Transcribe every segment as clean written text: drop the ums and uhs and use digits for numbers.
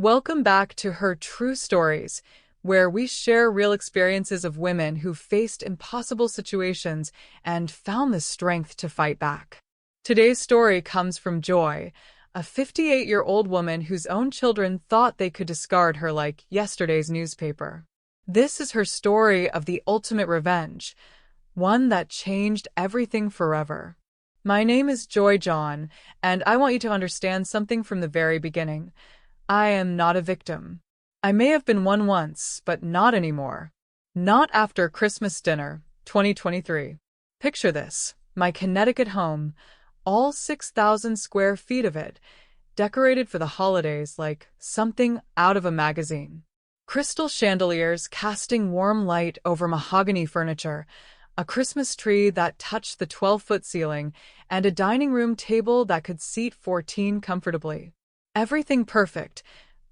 Welcome back to Her True Stories, where we share real experiences of women who faced impossible situations and found the strength to fight back. Today's story comes from Joy, a 58-year-old woman whose own children thought they could discard her like yesterday's newspaper. This is her story of the ultimate revenge, one that changed everything forever. My name is Joy John, and I want you to understand something from the very beginning. I am not a victim. I may have been one once, but not anymore. Not after Christmas dinner, 2023. Picture this, my Connecticut home, all 6,000 square feet of it, decorated for the holidays like something out of a magazine. Crystal chandeliers casting warm light over mahogany furniture, a Christmas tree that touched the 12-foot ceiling, and a dining room table that could seat 14 comfortably. Everything perfect,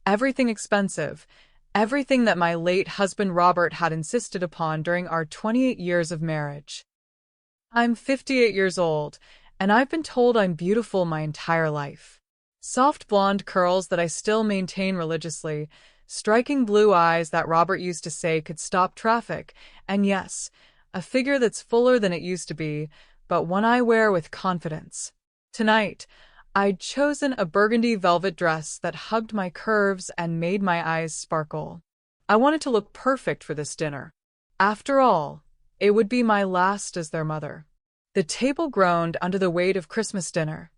everything expensive, everything that my late husband Robert had insisted upon during our 28 years of marriage. I'm 58 years old, and I've been told I'm beautiful my entire life. Soft blonde curls that I still maintain religiously, striking blue eyes that Robert used to say could stop traffic, and yes, a figure that's fuller than it used to be, but one I wear with confidence. Tonight, I'd chosen a burgundy velvet dress that hugged my curves and made my eyes sparkle. I wanted to look perfect for this dinner. After all, it would be my last as their mother. The table groaned under the weight of Christmas dinner.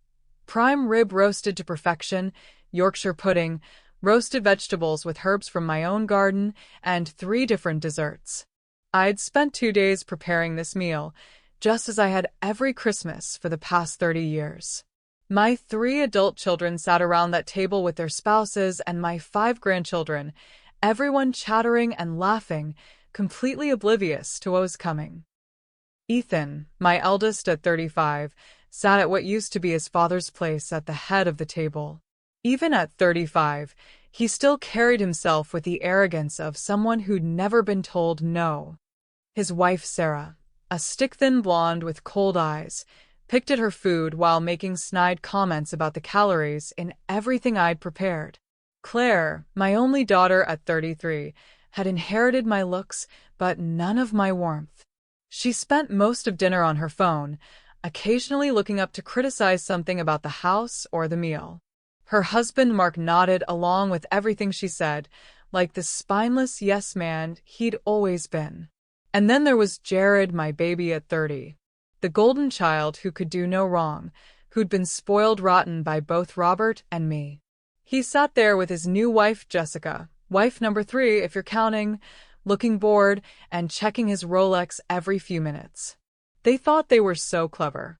Prime rib roasted to perfection, Yorkshire pudding, roasted vegetables with herbs from my own garden, and 3 different desserts. I'd spent 2 days preparing this meal, just as I had every Christmas for the past 30 years. My 3 adult children sat around that table with their spouses and my 5 grandchildren, everyone chattering and laughing, completely oblivious to what was coming. Ethan, my eldest at 35, sat at what used to be his father's place at the head of the table. Even at 35, he still carried himself with the arrogance of someone who'd never been told no. His wife Sarah, a stick-thin blonde with cold eyes, picked at her food while making snide comments about the calories in everything I'd prepared. Claire, my only daughter at 33, had inherited my looks, but none of my warmth. She spent most of dinner on her phone, occasionally looking up to criticize something about the house or the meal. Her husband Mark nodded along with everything she said, like the spineless yes man he'd always been. And then there was Jared, my baby at 30. The golden child who could do no wrong, who'd been spoiled rotten by both Robert and me. He sat there with his new wife Jessica, wife number 3 if you're counting, looking bored and checking his Rolex every few minutes. They thought they were so clever.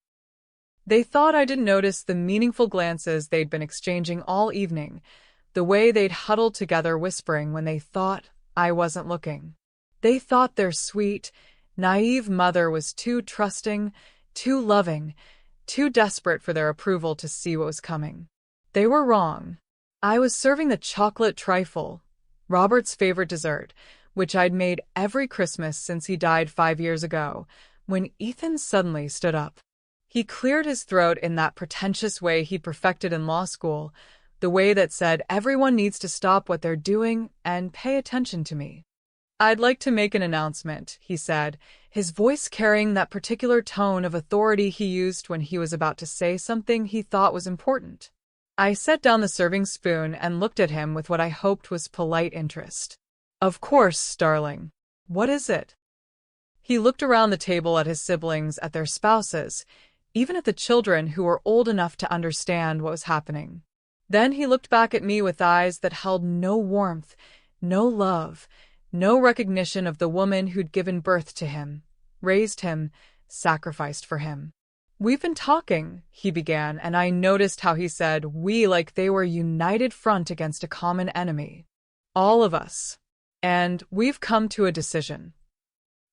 They thought I didn't notice the meaningful glances they'd been exchanging all evening, the way they'd huddled together whispering when they thought I wasn't looking. They thought their sweet, naive mother was too trusting, too loving, too desperate for their approval to see what was coming. They were wrong. I was serving the chocolate trifle, Robert's favorite dessert, which I'd made every Christmas since he died 5 years ago, when Ethan suddenly stood up. He cleared his throat in that pretentious way he perfected in law school, the way that said everyone needs to stop what they're doing and pay attention to me. "I'd like to make an announcement," he said, his voice carrying that particular tone of authority he used when he was about to say something he thought was important. I set down the serving spoon and looked at him with what I hoped was polite interest. "Of course, darling. What is it?" He looked around the table at his siblings, at their spouses, even at the children who were old enough to understand what was happening. Then he looked back at me with eyes that held no warmth, no love, no recognition of the woman who'd given birth to him, raised him, sacrificed for him. "We've been talking," he began, and I noticed how he said "we" like they were a united front against a common enemy. "All of us. And we've come to a decision."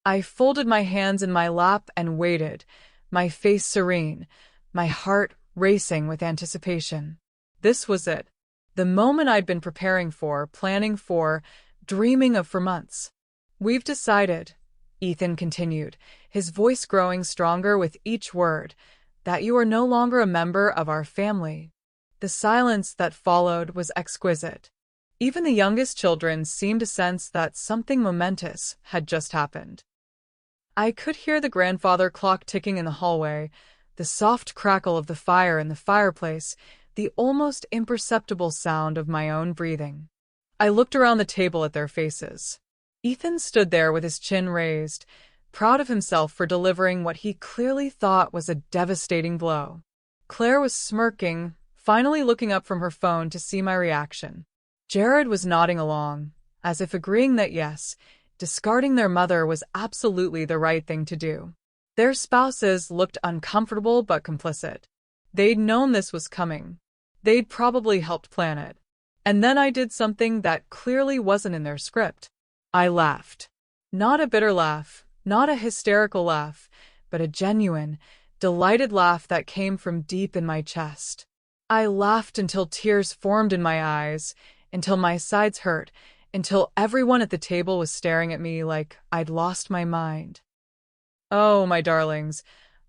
I folded my hands in my lap and waited, my face serene, my heart racing with anticipation. This was it. The moment I'd been preparing for, planning for, dreaming of for months. "We've decided," Ethan continued, his voice growing stronger with each word, "that you are no longer a member of our family." The silence that followed was exquisite. Even the youngest children seemed to sense that something momentous had just happened. I could hear the grandfather clock ticking in the hallway, the soft crackle of the fire in the fireplace, the almost imperceptible sound of my own breathing. I looked around the table at their faces. Ethan stood there with his chin raised, proud of himself for delivering what he clearly thought was a devastating blow. Claire was smirking, finally looking up from her phone to see my reaction. Jared was nodding along, as if agreeing that yes, discarding their mother was absolutely the right thing to do. Their spouses looked uncomfortable but complicit. They'd known this was coming. They'd probably helped plan it. And then I did something that clearly wasn't in their script. I laughed. Not a bitter laugh, not a hysterical laugh, but a genuine, delighted laugh that came from deep in my chest. I laughed until tears formed in my eyes, until my sides hurt, until everyone at the table was staring at me like I'd lost my mind. "Oh, my darlings,"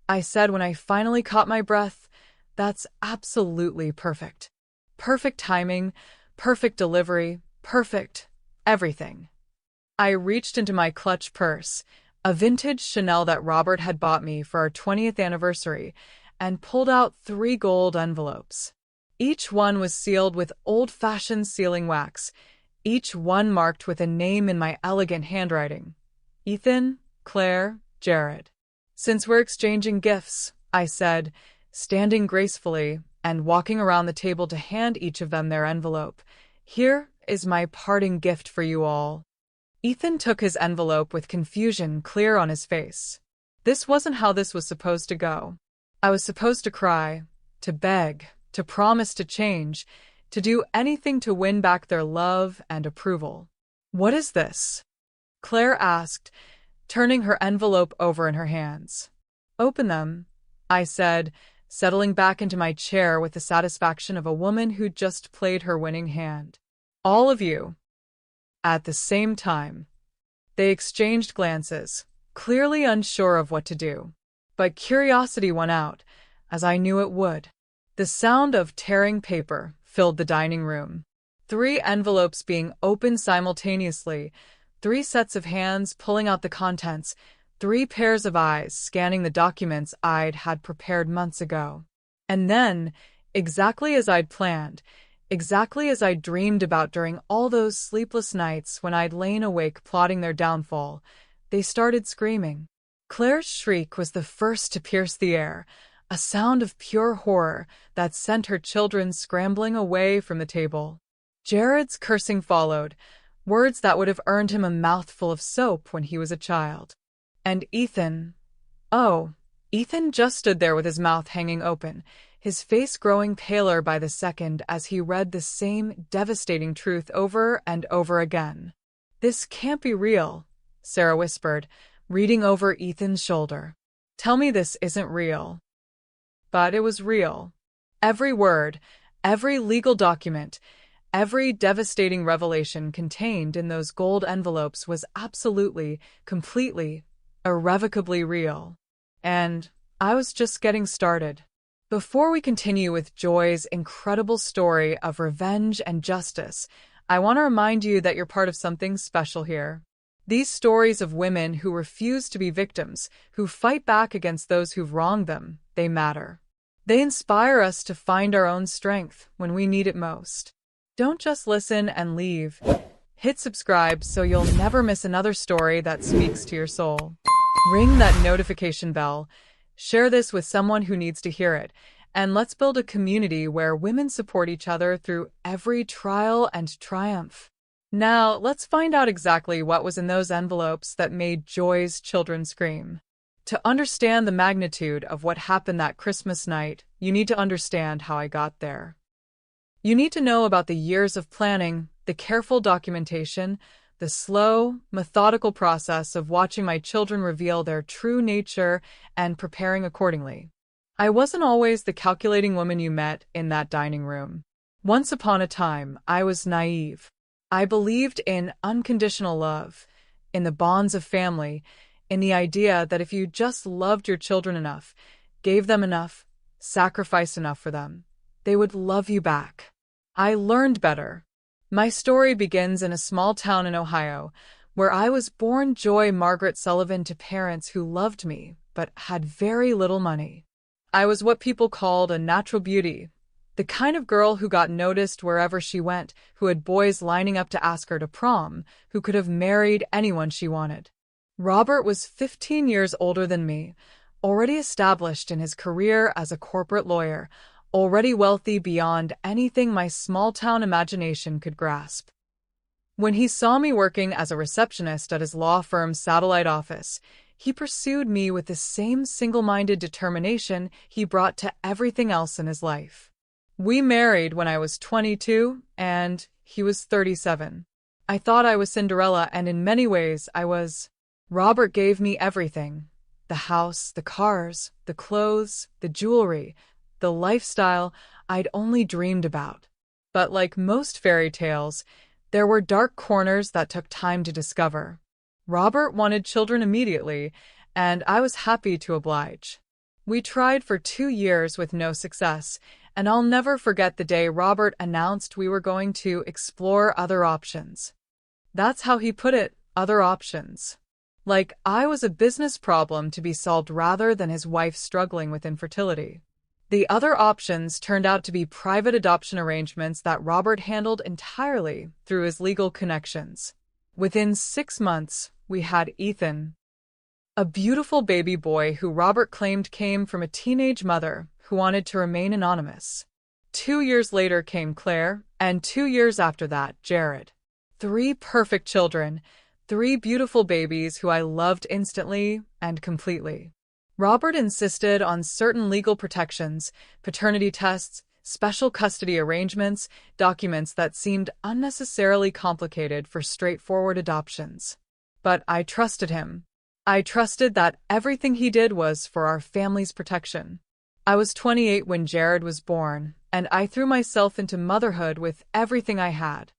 I said when I finally caught my breath, "that's absolutely perfect. Perfect timing, perfect delivery, perfect everything." I reached into my clutch purse, a vintage Chanel that Robert had bought me for our 20th anniversary, and pulled out 3 gold envelopes. Each one was sealed with old-fashioned sealing wax, each one marked with a name in my elegant handwriting. Ethan, Claire, Jared. "Since we're exchanging gifts," I said, standing gracefully and walking around the table to hand each of them their envelope, "here is my parting gift for you all." Ethan took his envelope with confusion clear on his face. This wasn't how this was supposed to go. I was supposed to cry, to beg, to promise to change, to do anything to win back their love and approval. "What is this?" Claire asked, turning her envelope over in her hands. "Open them," I said, settling back into my chair with the satisfaction of a woman who'd just played her winning hand. "All of you." At the same time. They exchanged glances, clearly unsure of what to do. But curiosity won out, as I knew it would. The sound of tearing paper filled the dining room. 3 envelopes being opened simultaneously, 3 sets of hands pulling out the contents, 3 pairs of eyes scanning the documents I'd had prepared months ago. And then, exactly as I'd planned, exactly as I dreamed about during all those sleepless nights when I'd lain awake plotting their downfall, they started screaming. Claire's shriek was the first to pierce the air, a sound of pure horror that sent her children scrambling away from the table. Jared's cursing followed, words that would have earned him a mouthful of soap when he was a child. And Ethan, Ethan just stood there with his mouth hanging open, his face growing paler by the second as he read the same devastating truth over and over again. "This can't be real," Sarah whispered, reading over Ethan's shoulder. "Tell me this isn't real." But it was real. Every word, every legal document, every devastating revelation contained in those gold envelopes was absolutely, completely, irrevocably real. And I was just getting started. Before we continue with Joy's incredible story of revenge and justice, I want to remind you that you're part of something special here. These stories of women who refuse to be victims, who fight back against those who've wronged them, they matter. They inspire us to find our own strength when we need it most. Don't just listen and leave. Hit subscribe so you'll never miss another story that speaks to your soul. Ring that notification bell. Share this with someone who needs to hear it, and let's build a community where women support each other through every trial and triumph. Now, let's find out exactly what was in those envelopes that made Joy's children scream. To understand the magnitude of what happened that Christmas night, you need to understand how I got there. You need to know about the years of planning, the careful documentation, the slow, methodical process of watching my children reveal their true nature and preparing accordingly. I wasn't always the calculating woman you met in that dining room. Once upon a time, I was naive. I believed in unconditional love, in the bonds of family, in the idea that if you just loved your children enough, gave them enough, sacrificed enough for them, they would love you back. I learned better. My story begins in a small town in Ohio, where I was born Joy Margaret Sullivan to parents who loved me, but had very little money. I was what people called a natural beauty, the kind of girl who got noticed wherever she went, who had boys lining up to ask her to prom, who could have married anyone she wanted. Robert was 15 years older than me, already established in his career as a corporate lawyer, already wealthy beyond anything my small-town imagination could grasp. When he saw me working as a receptionist at his law firm's satellite office, he pursued me with the same single-minded determination he brought to everything else in his life. We married when I was 22, and he was 37. I thought I was Cinderella, and in many ways I was. Robert gave me everything: the house, the cars, the clothes, the jewelry, the lifestyle I'd only dreamed about. But like most fairy tales, there were dark corners that took time to discover. Robert wanted children immediately, and I was happy to oblige. We tried for 2 years with no success, and I'll never forget the day Robert announced we were going to explore other options. That's how he put it, other options. Like I was a business problem to be solved rather than his wife struggling with infertility. The other options turned out to be private adoption arrangements that Robert handled entirely through his legal connections. Within 6 months, we had Ethan, a beautiful baby boy who Robert claimed came from a teenage mother who wanted to remain anonymous. 2 years later came Claire, and 2 years after that, Jared. 3 perfect children, 3 beautiful babies who I loved instantly and completely. Robert insisted on certain legal protections, paternity tests, special custody arrangements, documents that seemed unnecessarily complicated for straightforward adoptions. But I trusted him. I trusted that everything he did was for our family's protection. I was 28 when Jared was born, and I threw myself into motherhood with everything I had.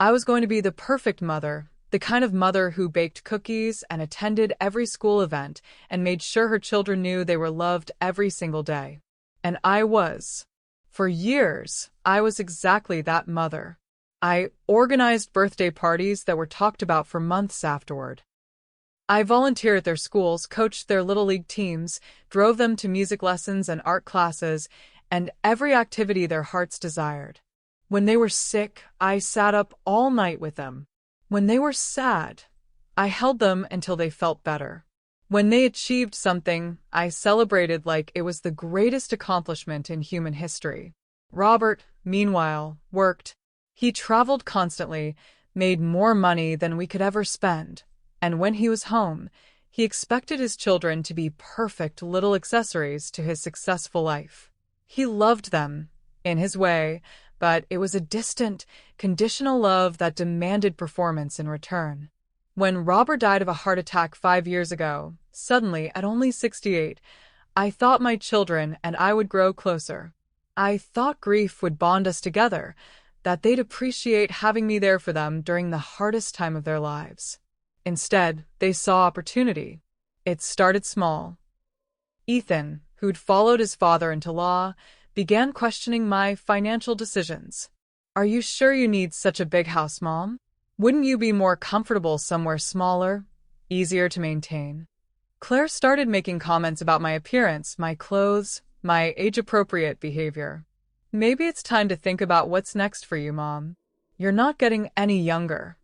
I was going to be the perfect mother, the kind of mother who baked cookies and attended every school event and made sure her children knew they were loved every single day. And I was. For years, I was exactly that mother. I organized birthday parties that were talked about for months afterward. I volunteered at their schools, coached their Little League teams, drove them to music lessons and art classes, and every activity their hearts desired. When they were sick, I sat up all night with them. When they were sad, I held them until they felt better. When they achieved something, I celebrated like it was the greatest accomplishment in human history. Robert, meanwhile, worked. He traveled constantly, made more money than we could ever spend, and when he was home, he expected his children to be perfect little accessories to his successful life. He loved them, in his way, but it was a distant, conditional love that demanded performance in return. When Robert died of a heart attack 5 years ago, suddenly, at only 68, I thought my children and I would grow closer. I thought grief would bond us together, that they'd appreciate having me there for them during the hardest time of their lives. Instead, they saw opportunity. It started small. Ethan, who'd followed his father into law, began questioning my financial decisions. "Are you sure you need such a big house, Mom? Wouldn't you be more comfortable somewhere smaller, easier to maintain?" Claire started making comments about my appearance, my clothes, my age-appropriate behavior. "Maybe it's time to think about what's next for you, Mom. You're not getting any younger."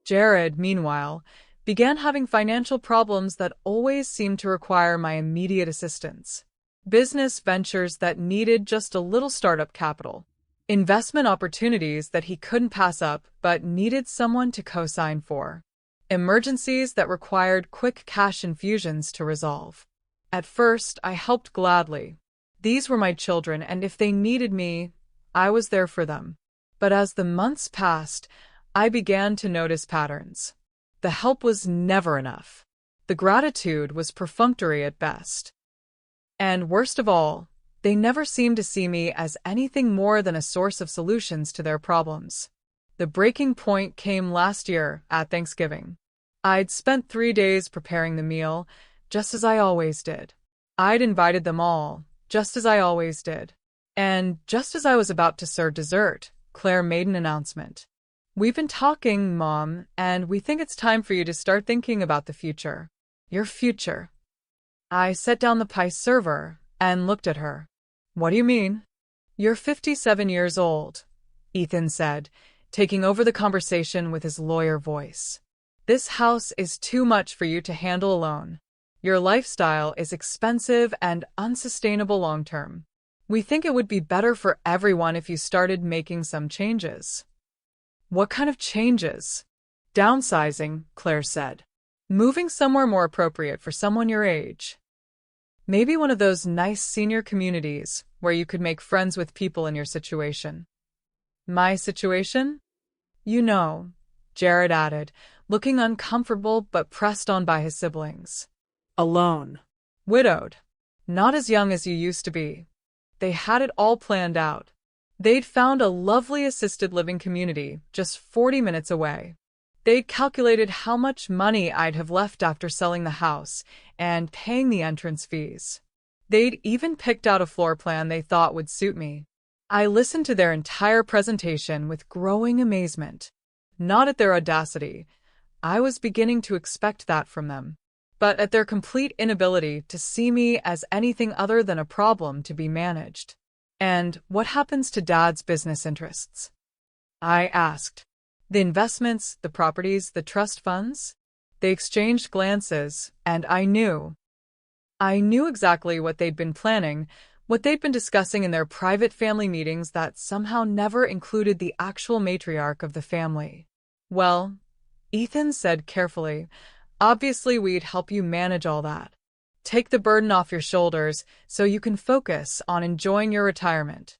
Jared, meanwhile, began having financial problems that always seemed to require my immediate assistance. Business ventures that needed just a little startup capital. Investment opportunities that he couldn't pass up but needed someone to co-sign for. Emergencies that required quick cash infusions to resolve. At first, I helped gladly. These were my children, and if they needed me, I was there for them. But as the months passed, I began to notice patterns. The help was never enough. The gratitude was perfunctory at best. And worst of all, they never seemed to see me as anything more than a source of solutions to their problems. The breaking point came last year at Thanksgiving. I'd spent 3 days preparing the meal, just as I always did. I'd invited them all, just as I always did. And just as I was about to serve dessert, Claire made an announcement. We've been talking, Mom, and we think it's time for you to start thinking about the future. Your future. I set down the pie server and looked at her. What do you mean? You're 57 years old, Ethan said, taking over the conversation with his lawyer voice. This house is too much for you to handle alone. Your lifestyle is expensive and unsustainable long term. We think it would be better for everyone if you started making some changes. What kind of changes? Downsizing, Claire said. Moving somewhere more appropriate for someone your age. Maybe one of those nice senior communities where you could make friends with people in your situation. My situation? You know, Jared added, looking uncomfortable but pressed on by his siblings. Alone. Widowed. Not as young as you used to be. They had it all planned out. They'd found a lovely assisted living community just 40 minutes away. They'd calculated how much money I'd have left after selling the house and paying the entrance fees. They'd even picked out a floor plan they thought would suit me. I listened to their entire presentation with growing amazement. Not at their audacity. I was beginning to expect that from them. But at their complete inability to see me as anything other than a problem to be managed. And what happens to Dad's business interests? I asked. The investments, the properties, the trust funds? They exchanged glances, and I knew. I knew exactly what they'd been planning, what they'd been discussing in their private family meetings that somehow never included the actual matriarch of the family. Well, Ethan said carefully, obviously we'd help you manage all that. Take the burden off your shoulders so you can focus on enjoying your retirement.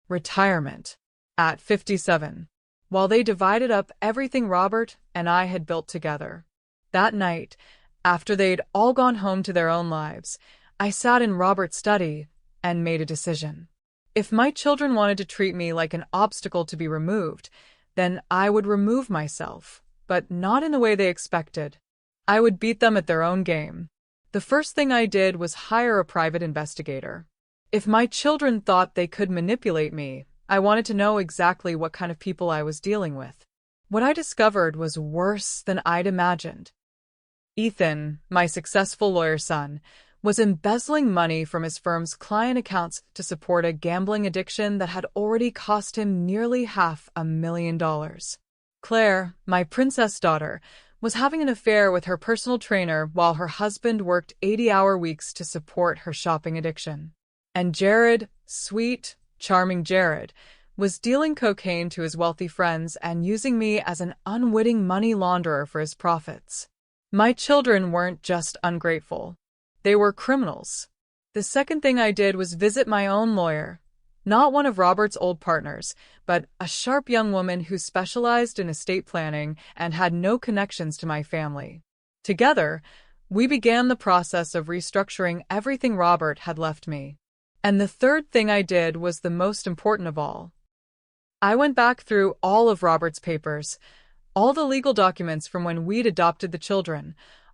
Retirement. At 57. While they divided up everything Robert and I had built together. That night, after they'd all gone home to their own lives, I sat in Robert's study and made a decision. If my children wanted to treat me like an obstacle to be removed, then I would remove myself, but not in the way they expected. I would beat them at their own game. The first thing I did was hire a private investigator. If my children thought they could manipulate me, I wanted to know exactly what kind of people I was dealing with. What I discovered was worse than I'd imagined. Ethan, my successful lawyer son, was embezzling money from his firm's client accounts to support a gambling addiction that had already cost him nearly $500,000. Claire, my princess daughter, was having an affair with her personal trainer while her husband worked 80-hour weeks to support her shopping addiction. And Jared, sweet, charming Jared, was dealing cocaine to his wealthy friends and using me as an unwitting money launderer for his profits. My children weren't just ungrateful. They were criminals. The second thing I did was visit my own lawyer. Not one of Robert's old partners, but a sharp young woman who specialized in estate planning and had no connections to my family. Together, we began the process of restructuring everything Robert had left me. And the third thing I did was the most important of all. I went back through all of Robert's papers, all the legal documents from when we'd adopted the children,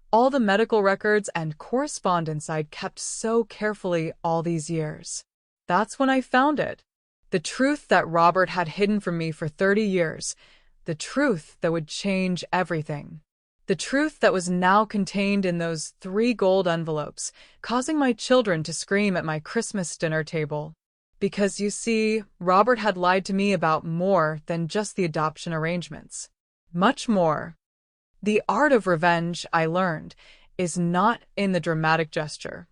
all the medical records and correspondence I'd kept so carefully all these years. That's when I found it. The truth that Robert had hidden from me for 30 years. The truth that would change everything. The truth that was now contained in those 3 gold envelopes, causing my children to scream at my Christmas dinner table. Because, you see, Robert had lied to me about more than just the adoption arrangements. Much more. The art of revenge, I learned, is not in the dramatic gesture.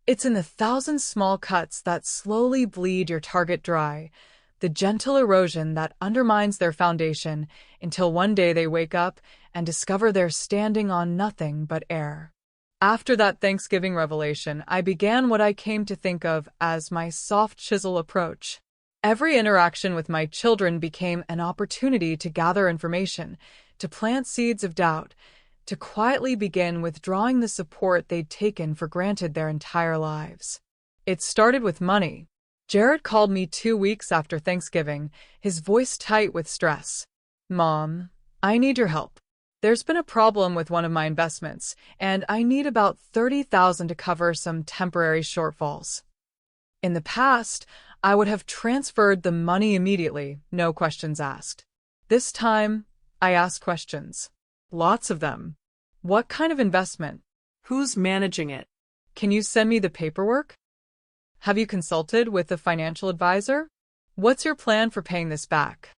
It's in the 1,000 small cuts that slowly bleed your target dry, the gentle erosion that undermines their foundation until one day they wake up and discover they're standing on nothing but air. After that Thanksgiving revelation, I began what I came to think of as my soft chisel approach. Every interaction with my children became an opportunity to gather information, to plant seeds of doubt, to quietly begin withdrawing the support they'd taken for granted their entire lives. It started with money. Jared called me 2 weeks after Thanksgiving, his voice tight with stress. "Mom, I need your help. There's been a problem with one of my investments, and I need about $30,000 to cover some temporary shortfalls." In the past, I would have transferred the money immediately, no questions asked. This time, I asked questions. Lots of them. What kind of investment? Who's managing it? Can you send me the paperwork? Have you consulted with a financial advisor? What's your plan for paying this back?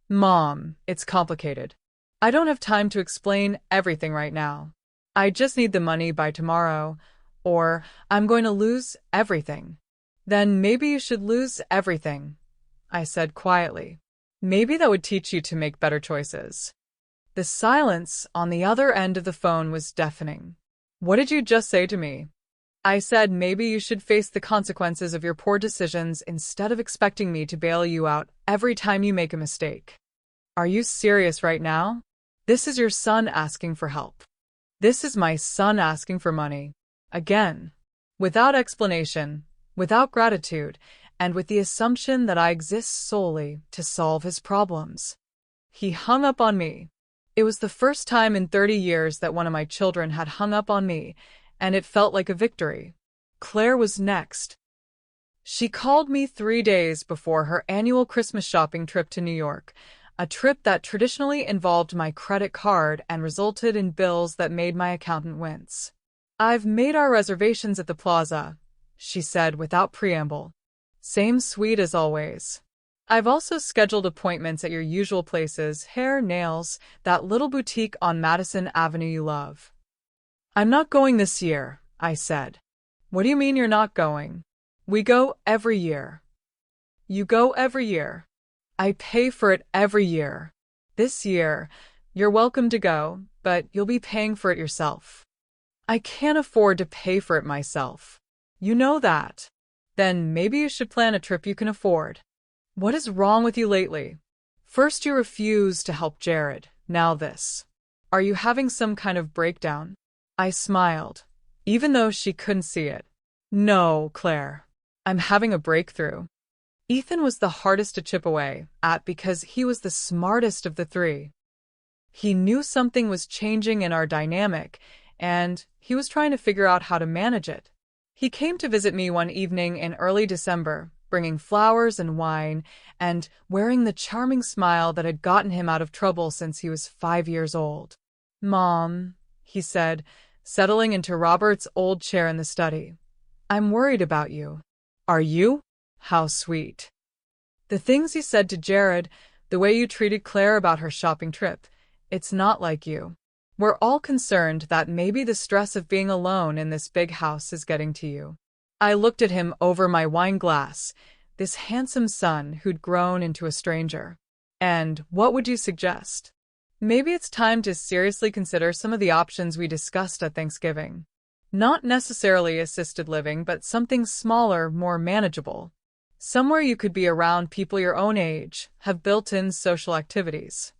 Mom, it's complicated. I don't have time to explain everything right now. I just need the money by tomorrow, or I'm going to lose everything. Then maybe you should lose everything, I said quietly. Maybe that would teach you to make better choices. The silence on the other end of the phone was deafening. What did you just say to me? I said maybe you should face the consequences of your poor decisions instead of expecting me to bail you out every time you make a mistake. Are you serious right now? This is your son asking for help. This is my son asking for money. Again. Without explanation, without gratitude, and with the assumption that I exist solely to solve his problems. He hung up on me. It was the first time in 30 years that one of my children had hung up on me, and it felt like a victory. Claire was next. She called me 3 days before her annual Christmas shopping trip to New York, a trip that traditionally involved my credit card and resulted in bills that made my accountant wince. I've made our reservations at the plaza, she said without preamble. Same sweet as always. I've also scheduled appointments at your usual places, hair, nails, that little boutique on Madison Avenue you love. I'm not going this year, I said. What do you mean you're not going? We go every year. You go every year. I pay for it every year. This year, you're welcome to go, but you'll be paying for it yourself. I can't afford to pay for it myself. You know that. Then maybe you should plan a trip you can afford. What is wrong with you lately? First you refused to help Jared, now this. Are you having some kind of breakdown? I smiled, even though she couldn't see it. No, Claire. I'm having a breakthrough. Ethan was the hardest to chip away at because he was the smartest of the three. He knew something was changing in our dynamic, and he was trying to figure out how to manage it. He came to visit me one evening in early December, bringing flowers and wine, and wearing the charming smile that had gotten him out of trouble since he was 5 years old. Mom, he said, settling into Robert's old chair in the study. I'm worried about you. Are you? How sweet. The things you said to Jared, the way you treated Claire about her shopping trip, it's not like you. We're all concerned that maybe the stress of being alone in this big house is getting to you. I looked at him over my wine glass, this handsome son who'd grown into a stranger. And what would you suggest? Maybe it's time to seriously consider some of the options we discussed at Thanksgiving. Not necessarily assisted living, but something smaller, more manageable. Somewhere you could be around people your own age, have built-in social activities.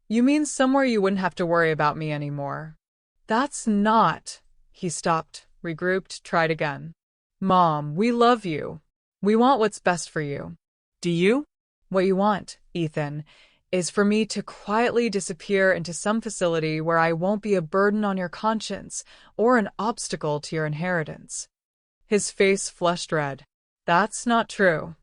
You mean somewhere you wouldn't have to worry about me anymore? That's not. He stopped, regrouped, tried again. Mom, we love you. We want what's best for you. Do you? What you want, Ethan, is for me to quietly disappear into some facility where I won't be a burden on your conscience or an obstacle to your inheritance. His face flushed red. That's not true.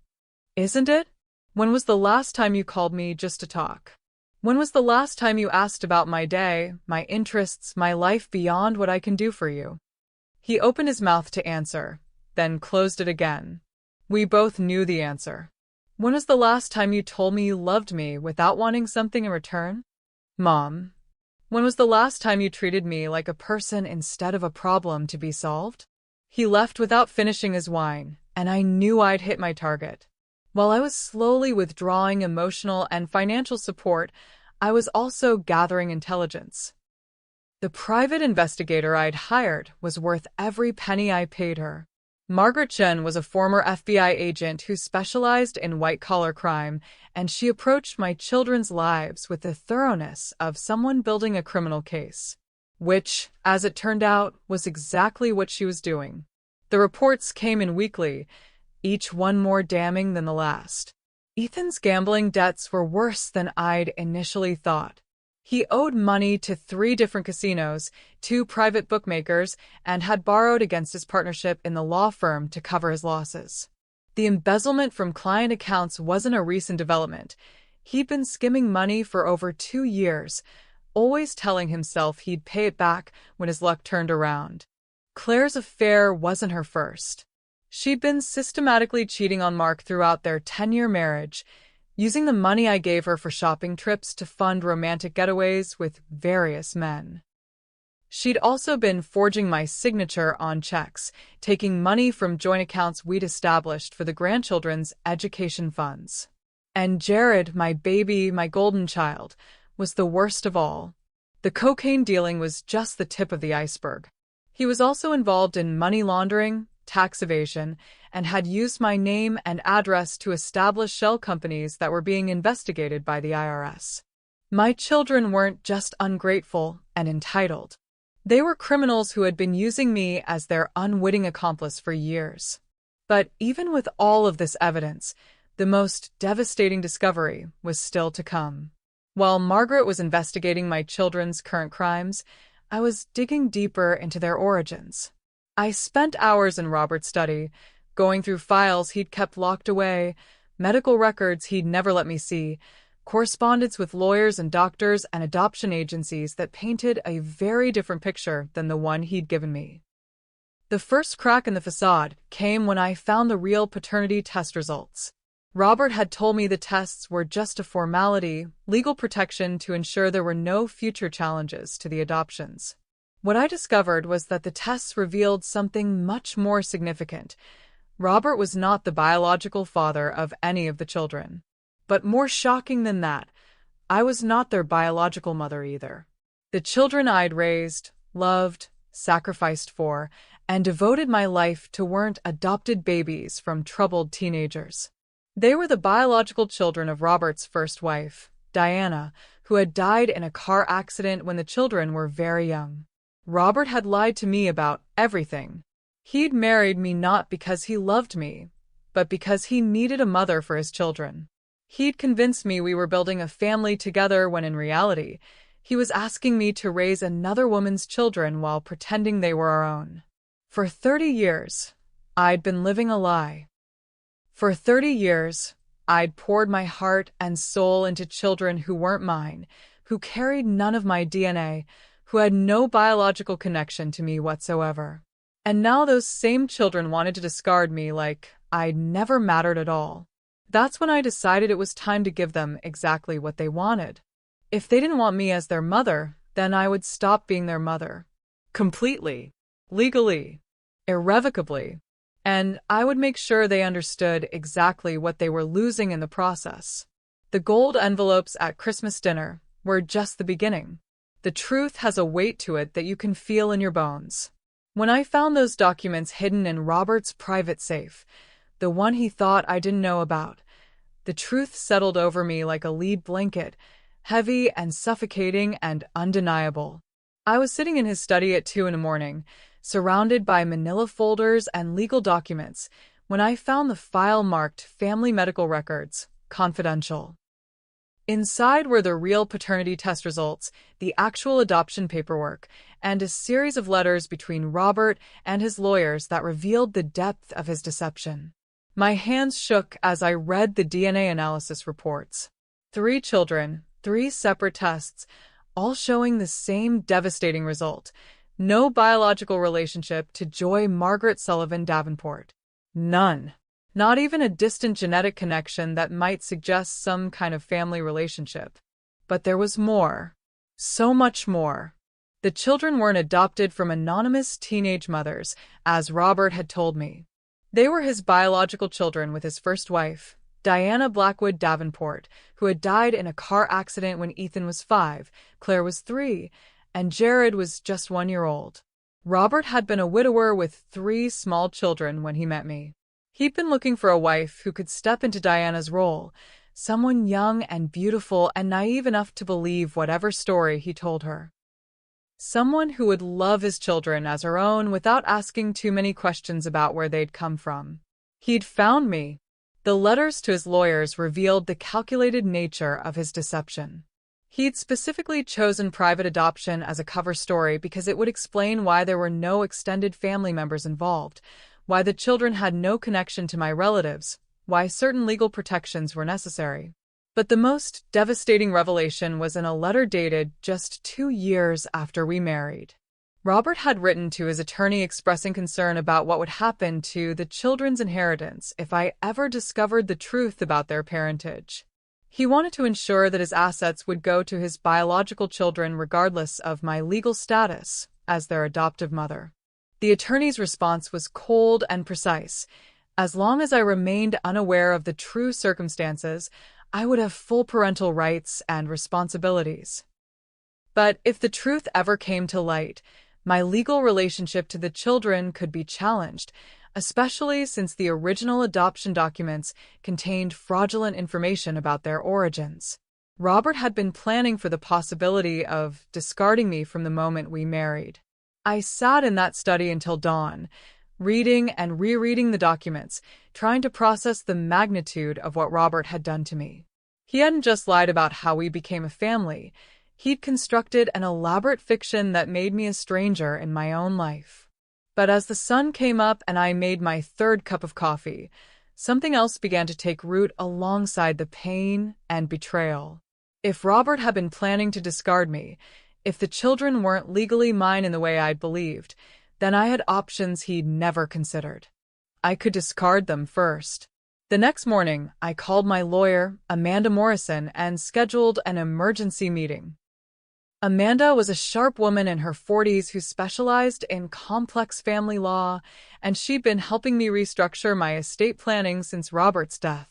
Isn't it? When was the last time you called me just to talk? When was the last time you asked about my day, my interests, my life beyond what I can do for you? He opened his mouth to answer, then closed it again. We both knew the answer. When was the last time you told me you loved me without wanting something in return? Mom, when was the last time you treated me like a person instead of a problem to be solved? He left without finishing his wine, and I knew I'd hit my target. While I was slowly withdrawing emotional and financial support, I was also gathering intelligence. The private investigator I'd hired was worth every penny I paid her. Margaret Chen was a former FBI agent who specialized in white-collar crime, and she approached my children's lives with the thoroughness of someone building a criminal case. Which, as it turned out, was exactly what she was doing. The reports came in weekly, each one more damning than the last. Ethan's gambling debts were worse than I'd initially thought. He owed money to 3 different casinos, 2 private bookmakers, and had borrowed against his partnership in the law firm to cover his losses. The embezzlement from client accounts wasn't a recent development. He'd been skimming money for over 2 years, always telling himself he'd pay it back when his luck turned around. Claire's affair wasn't her first. She'd been systematically cheating on Mark throughout their 10-year marriage, using the money I gave her for shopping trips to fund romantic getaways with various men. She'd also been forging my signature on checks, taking money from joint accounts we'd established for the grandchildren's education funds. And Jared, my baby, my golden child, was the worst of all. The cocaine dealing was just the tip of the iceberg. He was also involved in money laundering, tax evasion, and had used my name and address to establish shell companies that were being investigated by the IRS. My children weren't just ungrateful and entitled. They were criminals who had been using me as their unwitting accomplice for years. But even with all of this evidence, the most devastating discovery was still to come. While Margaret was investigating my children's current crimes, I was digging deeper into their origins. I spent hours in Robert's study, going through files he'd kept locked away, medical records he'd never let me see, correspondence with lawyers and doctors and adoption agencies that painted a very different picture than the one he'd given me. The first crack in the facade came when I found the real paternity test results. Robert had told me the tests were just a formality, legal protection to ensure there were no future challenges to the adoptions. What I discovered was that the tests revealed something much more significant. Robert was not the biological father of any of the children. But more shocking than that, I was not their biological mother either. The children I'd raised, loved, sacrificed for, and devoted my life to weren't adopted babies from troubled teenagers. They were the biological children of Robert's first wife, Diana, who had died in a car accident when the children were very young. Robert had lied to me about everything. He'd married me not because he loved me, but because he needed a mother for his children. He'd convinced me we were building a family together when in reality, he was asking me to raise another woman's children while pretending they were our own. For 30 years, I'd been living a lie. For 30 years, I'd poured my heart and soul into children who weren't mine, who carried none of my DNA, who had no biological connection to me whatsoever. And now those same children wanted to discard me like I'd never mattered at all. That's when I decided it was time to give them exactly what they wanted. If they didn't want me as their mother, then I would stop being their mother. Completely. Legally. Irrevocably. And I would make sure they understood exactly what they were losing in the process. The gold envelopes at Christmas dinner were just the beginning. The truth has a weight to it that you can feel in your bones. When I found those documents hidden in Robert's private safe, the one he thought I didn't know about, the truth settled over me like a lead blanket, heavy and suffocating and undeniable. I was sitting in his study at 2 a.m, surrounded by manila folders and legal documents, when I found the file marked Family Medical Records, Confidential. Inside were the real paternity test results, the actual adoption paperwork, and a series of letters between Robert and his lawyers that revealed the depth of his deception. My hands shook as I read the DNA analysis reports. 3 children, 3 separate tests, all showing the same devastating result. No biological relationship to Joy Margaret Sullivan Davenport. None. Not even a distant genetic connection that might suggest some kind of family relationship. But there was more. So much more. The children weren't adopted from anonymous teenage mothers, as Robert had told me. They were his biological children with his first wife, Diana Blackwood Davenport, who had died in a car accident when Ethan was 5, Claire was 3, and Jared was just 1 year old. Robert had been a widower with 3 small children when he met me. He'd been looking for a wife who could step into Diana's role, someone young and beautiful and naive enough to believe whatever story he told her. Someone who would love his children as her own without asking too many questions about where they'd come from. He'd found me. The letters to his lawyers revealed the calculated nature of his deception. He'd specifically chosen private adoption as a cover story because it would explain why there were no extended family members involved, why the children had no connection to my relatives, why certain legal protections were necessary. But the most devastating revelation was in a letter dated just 2 years after we married. Robert had written to his attorney expressing concern about what would happen to the children's inheritance if I ever discovered the truth about their parentage. He wanted to ensure that his assets would go to his biological children regardless of my legal status as their adoptive mother. The attorney's response was cold and precise. As long as I remained unaware of the true circumstances, I would have full parental rights and responsibilities. But if the truth ever came to light, my legal relationship to the children could be challenged, especially since the original adoption documents contained fraudulent information about their origins. Robert had been planning for the possibility of discarding me from the moment we married. I sat in that study until dawn, reading and rereading the documents, trying to process the magnitude of what Robert had done to me. He hadn't just lied about how we became a family. He'd constructed an elaborate fiction that made me a stranger in my own life. But as the sun came up and I made my third cup of coffee, something else began to take root alongside the pain and betrayal. If Robert had been planning to discard me, if the children weren't legally mine in the way I'd believed, then I had options he'd never considered. I could discard them first. The next morning, I called my lawyer, Amanda Morrison, and scheduled an emergency meeting. Amanda was a sharp woman in her 40s who specialized in complex family law, and she'd been helping me restructure my estate planning since Robert's death.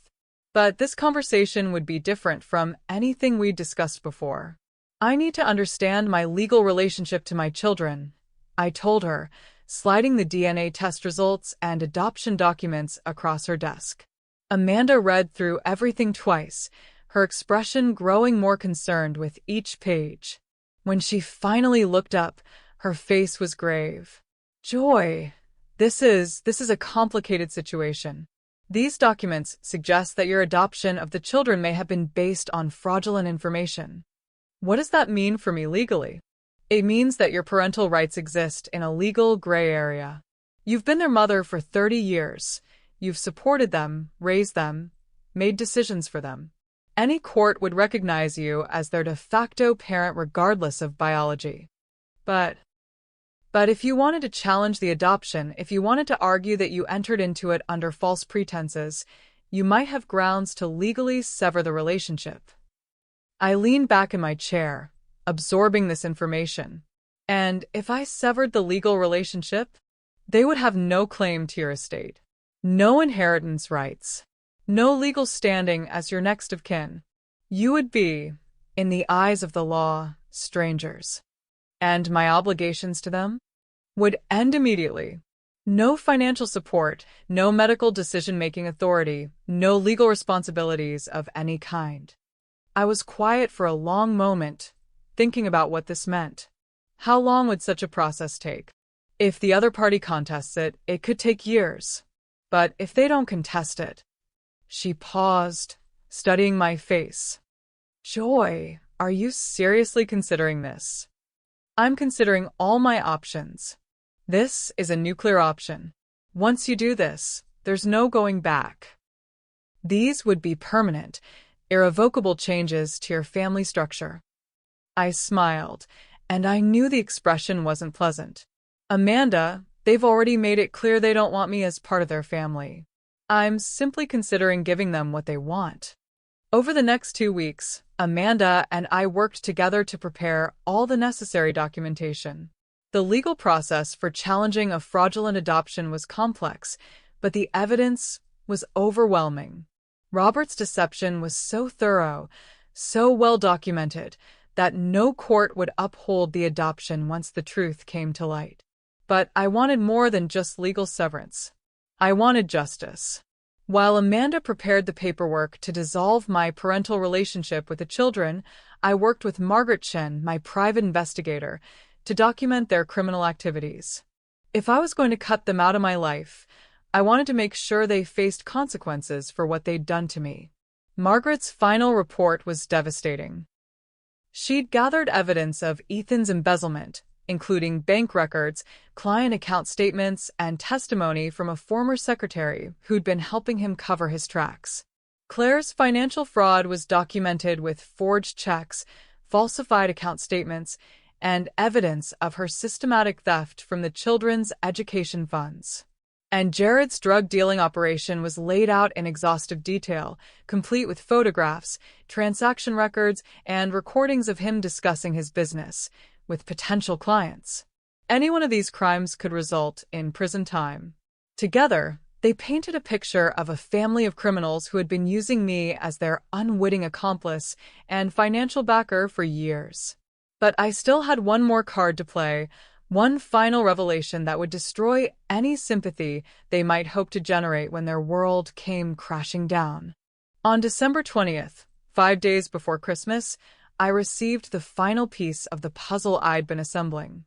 But this conversation would be different from anything we'd discussed before. I need to understand my legal relationship to my children, I told her, sliding the DNA test results and adoption documents across her desk. Amanda read through everything twice, her expression growing more concerned with each page. When she finally looked up, her face was grave. Joy, this is a complicated situation. These documents suggest that your adoption of the children may have been based on fraudulent information. What does that mean for me legally? It means that your parental rights exist in a legal gray area. You've been their mother for 30 years. You've supported them, raised them, made decisions for them. Any court would recognize you as their de facto parent regardless of biology. But if you wanted to challenge the adoption, if you wanted to argue that you entered into it under false pretenses, you might have grounds to legally sever the relationship. I leaned back in my chair, absorbing this information. And if I severed the legal relationship, they would have no claim to your estate, no inheritance rights, no legal standing as your next of kin. You would be, in the eyes of the law, strangers. And my obligations to them would end immediately. No financial support, no medical decision-making authority, no legal responsibilities of any kind. I was quiet for a long moment, thinking about what this meant. How long would such a process take? If the other party contests it, it could take years. But if they don't contest it... She paused, studying my face. Joy, are you seriously considering this? I'm considering all my options. This is a nuclear option. Once you do this, there's no going back. These would be permanent, irrevocable changes to your family structure. I smiled, and I knew the expression wasn't pleasant. Amanda, they've already made it clear they don't want me as part of their family. I'm simply considering giving them what they want. Over the next 2 weeks, Amanda and I worked together to prepare all the necessary documentation. The legal process for challenging a fraudulent adoption was complex, but the evidence was overwhelming. Robert's deception was so thorough, so well documented, that no court would uphold the adoption once the truth came to light. But I wanted more than just legal severance. I wanted justice. While Amanda prepared the paperwork to dissolve my parental relationship with the children, I worked with Margaret Chen, my private investigator, to document their criminal activities. If I was going to cut them out of my life, I wanted to make sure they faced consequences for what they'd done to me. Margaret's final report was devastating. She'd gathered evidence of Ethan's embezzlement, including bank records, client account statements, and testimony from a former secretary who'd been helping him cover his tracks. Claire's financial fraud was documented with forged checks, falsified account statements, and evidence of her systematic theft from the children's education funds. And Jared's drug dealing operation was laid out in exhaustive detail, complete with photographs, transaction records, and recordings of him discussing his business with potential clients. Any one of these crimes could result in prison time. Together, they painted a picture of a family of criminals who had been using me as their unwitting accomplice and financial backer for years. But I still had one more card to play, one final revelation that would destroy any sympathy they might hope to generate when their world came crashing down. On December 20th, 5 days before Christmas, I received the final piece of the puzzle I'd been assembling.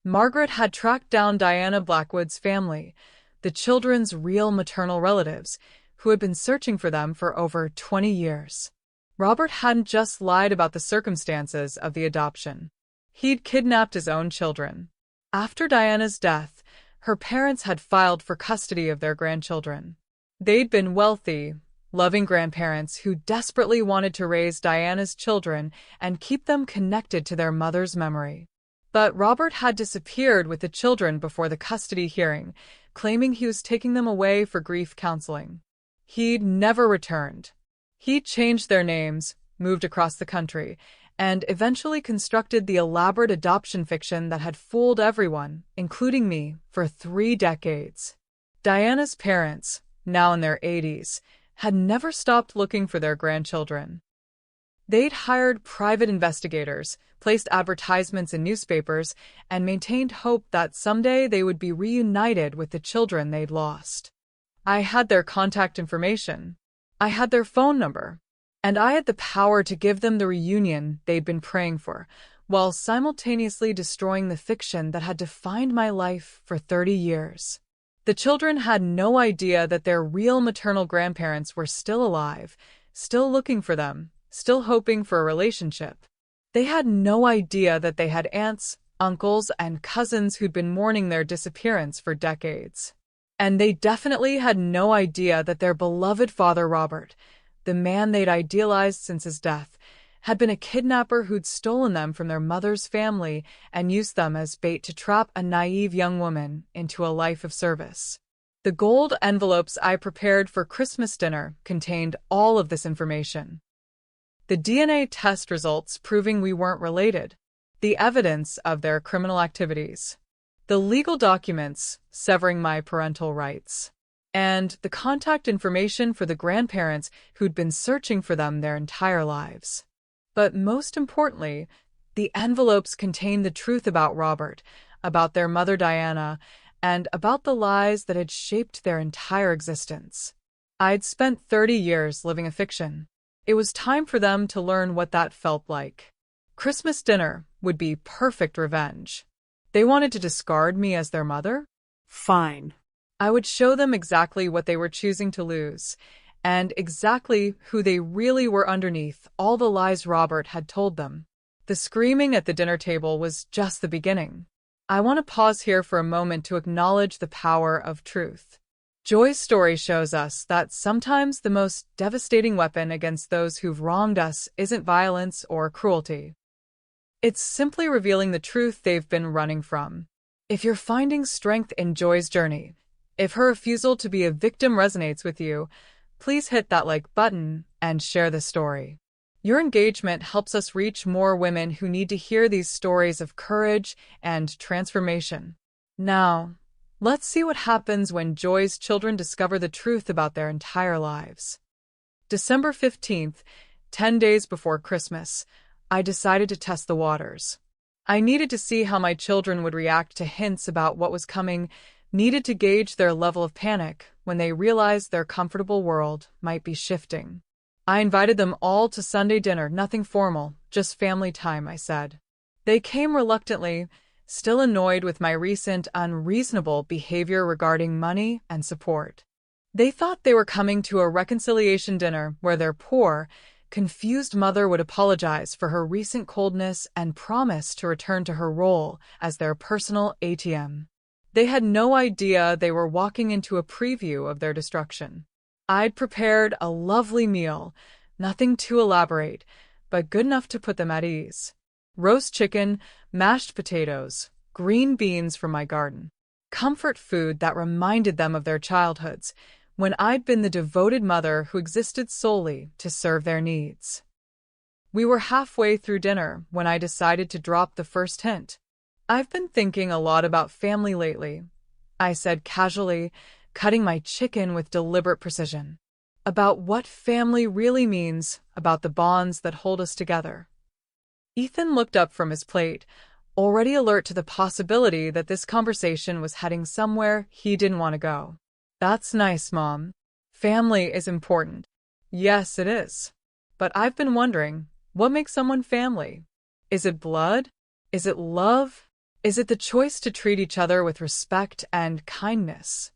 Margaret had tracked down Diana Blackwood's family, the children's real maternal relatives, who had been searching for them for over 20 years. Robert hadn't just lied about the circumstances of the adoption. He'd kidnapped his own children. After Diana's death, her parents had filed for custody of their grandchildren. They'd been wealthy, loving grandparents who desperately wanted to raise Diana's children and keep them connected to their mother's memory. But Robert had disappeared with the children before the custody hearing, claiming he was taking them away for grief counseling. He'd never returned. He changed their names, moved across the country, and eventually constructed the elaborate adoption fiction that had fooled everyone, including me, for 3 decades. Diana's parents, now in their 80s, had never stopped looking for their grandchildren. They'd hired private investigators, placed advertisements in newspapers, and maintained hope that someday they would be reunited with the children they'd lost. I had their contact information. I had their phone number. And I had the power to give them the reunion they'd been praying for, while simultaneously destroying the fiction that had defined my life for 30 years. The children had no idea that their real maternal grandparents were still alive, still looking for them, still hoping for a relationship. They had no idea that they had aunts, uncles, and cousins who'd been mourning their disappearance for decades. And they definitely had no idea that their beloved father, Robert, the man they'd idealized since his death, had been a kidnapper who'd stolen them from their mother's family and used them as bait to trap a naive young woman into a life of service. The gold envelopes I prepared for Christmas dinner contained all of this information. The DNA test results proving we weren't related, the evidence of their criminal activities, the legal documents severing my parental rights, and the contact information for the grandparents who'd been searching for them their entire lives. But most importantly, the envelopes contained the truth about Robert, about their mother Diana, and about the lies that had shaped their entire existence. I'd spent 30 years living a fiction. It was time for them to learn what that felt like. Christmas dinner would be perfect revenge. They wanted to discard me as their mother? Fine. I would show them exactly what they were choosing to lose, and exactly who they really were underneath all the lies Robert had told them. The screaming at the dinner table was just the beginning. I want to pause here for a moment to acknowledge the power of truth. Joy's story shows us that sometimes the most devastating weapon against those who've wronged us isn't violence or cruelty. It's simply revealing the truth they've been running from. If you're finding strength in Joy's journey, if her refusal to be a victim resonates with you, please hit that like button and share the story. Your engagement helps us reach more women who need to hear these stories of courage and transformation. Now, let's see what happens when Joy's children discover the truth about their entire lives. December 15th, 10 days before Christmas, I decided to test the waters. I needed to see how my children would react to hints about what was coming, needed to gauge their level of panic when they realized their comfortable world might be shifting. I invited them all to Sunday dinner, nothing formal, just family time, I said. They came reluctantly, still annoyed with my recent unreasonable behavior regarding money and support. They thought they were coming to a reconciliation dinner where their poor, confused mother would apologize for her recent coldness and promise to return to her role as their personal ATM. They had no idea they were walking into a preview of their destruction. I'd prepared a lovely meal, nothing too elaborate, but good enough to put them at ease. Roast chicken, mashed potatoes, green beans from my garden. Comfort food that reminded them of their childhoods, when I'd been the devoted mother who existed solely to serve their needs. We were halfway through dinner when I decided to drop the first hint. "I've been thinking a lot about family lately," I said casually, cutting my chicken with deliberate precision. "About what family really means, about the bonds that hold us together." Ethan looked up from his plate, already alert to the possibility that this conversation was heading somewhere he didn't want to go. "That's nice, Mom. Family is important." "Yes, it is. But I've been wondering, what makes someone family? Is it blood? Is it love? Is it the choice to treat each other with respect and kindness?"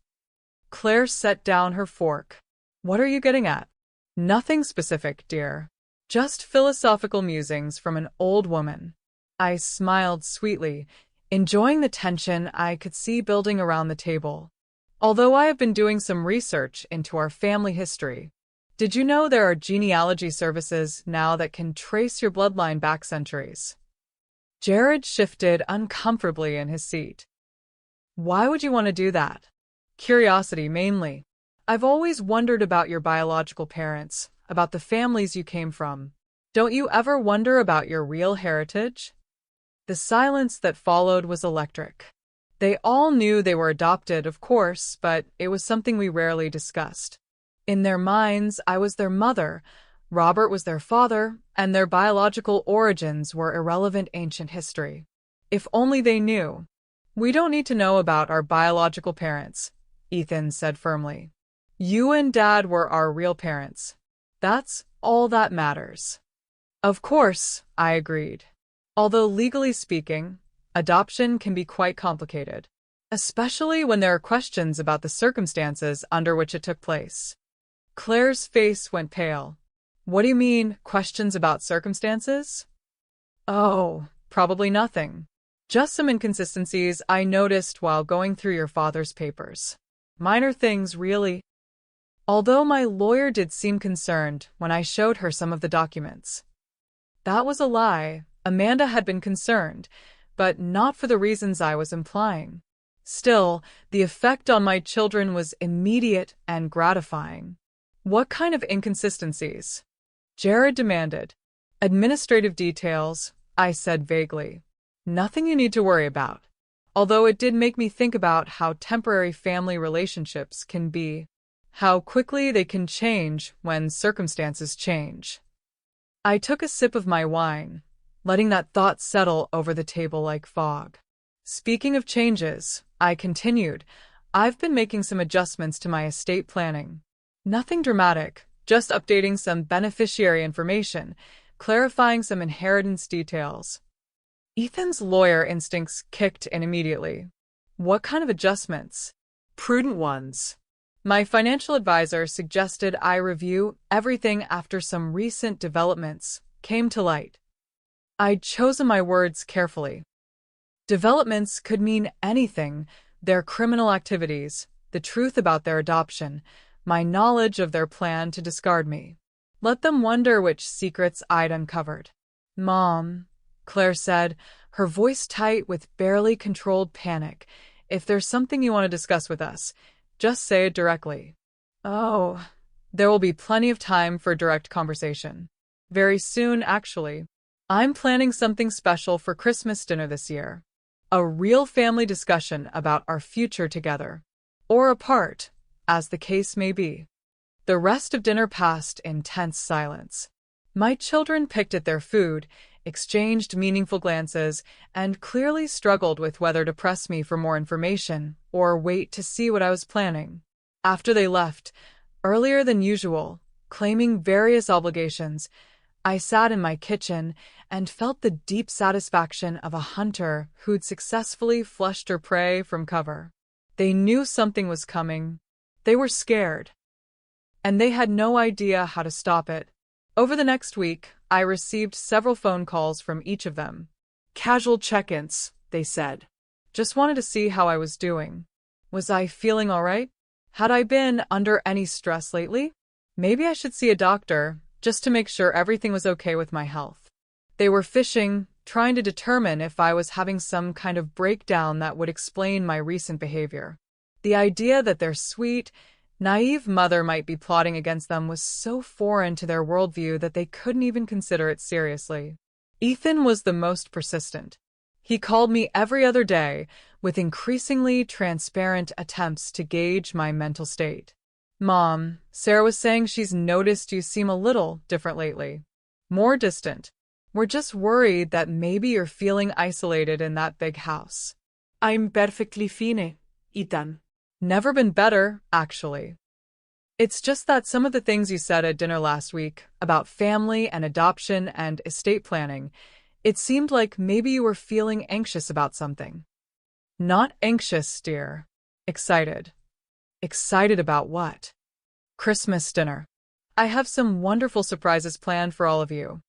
Claire set down her fork. "What are you getting at?" "Nothing specific, dear. Just philosophical musings from an old woman." I smiled sweetly, enjoying the tension I could see building around the table. "Although I have been doing some research into our family history, did you know there are genealogy services now that can trace your bloodline back centuries?" Jared shifted uncomfortably in his seat. "Why would you want to do that?" "Curiosity, mainly. I've always wondered about your biological parents, about the families you came from. Don't you ever wonder about your real heritage?" The silence that followed was electric. They all knew they were adopted, of course, but it was something we rarely discussed. In their minds, I was their mother, Robert was their father, and their biological origins were irrelevant ancient history. If only they knew. "We don't need to know about our biological parents," Ethan said firmly. "You and Dad were our real parents. That's all that matters." "Of course," I agreed. "Although legally speaking, adoption can be quite complicated, especially when there are questions about the circumstances under which it took place." Claire's face went pale. "What do you mean, questions about circumstances?" "Oh, probably nothing. Just some inconsistencies I noticed while going through your father's papers. Minor things, really." Although my lawyer did seem concerned when I showed her some of the documents. That was a lie. Amanda had been concerned, but not for the reasons I was implying. Still, the effect on my children was immediate and gratifying. "What kind of inconsistencies?" Jared demanded. "Administrative details," I said vaguely. "Nothing you need to worry about." Although it did make me think about how temporary family relationships can be, how quickly they can change when circumstances change. I took a sip of my wine, letting that thought settle over the table like fog. "Speaking of changes," I continued, "I've been making some adjustments to my estate planning. Nothing dramatic, just updating some beneficiary information, clarifying some inheritance details." Ethan's lawyer instincts kicked in immediately. "What kind of adjustments?" Prudent ones. My financial advisor suggested I review everything after some recent developments came to light. I'd chosen my words carefully. Developments could mean anything: their criminal activities, the truth about their adoption, my knowledge of their plan to discard me. Let them wonder which secrets I'd uncovered. "Mom," Claire said, her voice tight with barely controlled panic, "if there's something you want to discuss with us, just say it directly." "Oh, there will be plenty of time for direct conversation. Very soon, actually. I'm planning something special for Christmas dinner this year. A real family discussion about our future together. Or apart, as the case may be." The rest of dinner passed in tense silence. My children picked at their food, exchanged meaningful glances, and clearly struggled with whether to press me for more information or wait to see what I was planning. After they left, earlier than usual, claiming various obligations, I sat in my kitchen and felt the deep satisfaction of a hunter who'd successfully flushed her prey from cover. They knew something was coming. They were scared. And they had no idea how to stop it. Over the next week, I received several phone calls from each of them. "Casual check-ins," they said. "Just wanted to see how I was doing. Was I feeling all right? Had I been under any stress lately? Maybe I should see a doctor, just to make sure everything was okay with my health. They were fishing, trying to determine if I was having some kind of breakdown that would explain my recent behavior. The idea that their sweet, naive mother might be plotting against them was so foreign to their worldview that they couldn't even consider it seriously. Ethan was the most persistent. He called me every other day, with increasingly transparent attempts to gauge my mental state. Mom, Sarah was saying she's noticed you seem a little different lately. More distant. We're just worried that maybe you're feeling isolated in that big house. I'm perfectly fine, Ethan. Never been better, actually. It's just that some of the things you said at dinner last week about family and adoption and estate planning, it seemed like maybe you were feeling anxious about something. Not anxious, dear. Excited. Excited about what? Christmas dinner. I have some wonderful surprises planned for all of you.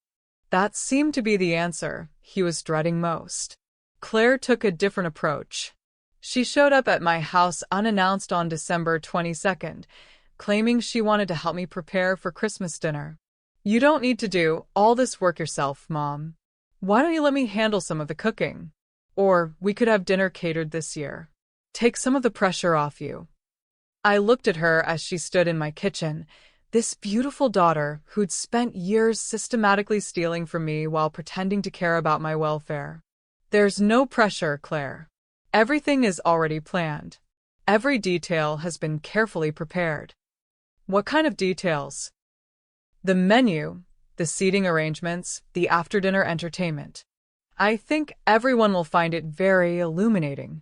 That seemed to be the answer he was dreading most. Claire took a different approach. She showed up at my house unannounced on December 22nd, claiming she wanted to help me prepare for Christmas dinner. You don't need to do all this work yourself, Mom. Why don't you let me handle some of the cooking? Or we could have dinner catered this year. Take some of the pressure off you. I looked at her as she stood in my kitchen, this beautiful daughter who'd spent years systematically stealing from me while pretending to care about my welfare. There's no pressure, Claire. Everything is already planned. Every detail has been carefully prepared. What kind of details? The menu, the seating arrangements, the after-dinner entertainment. I think everyone will find it very illuminating.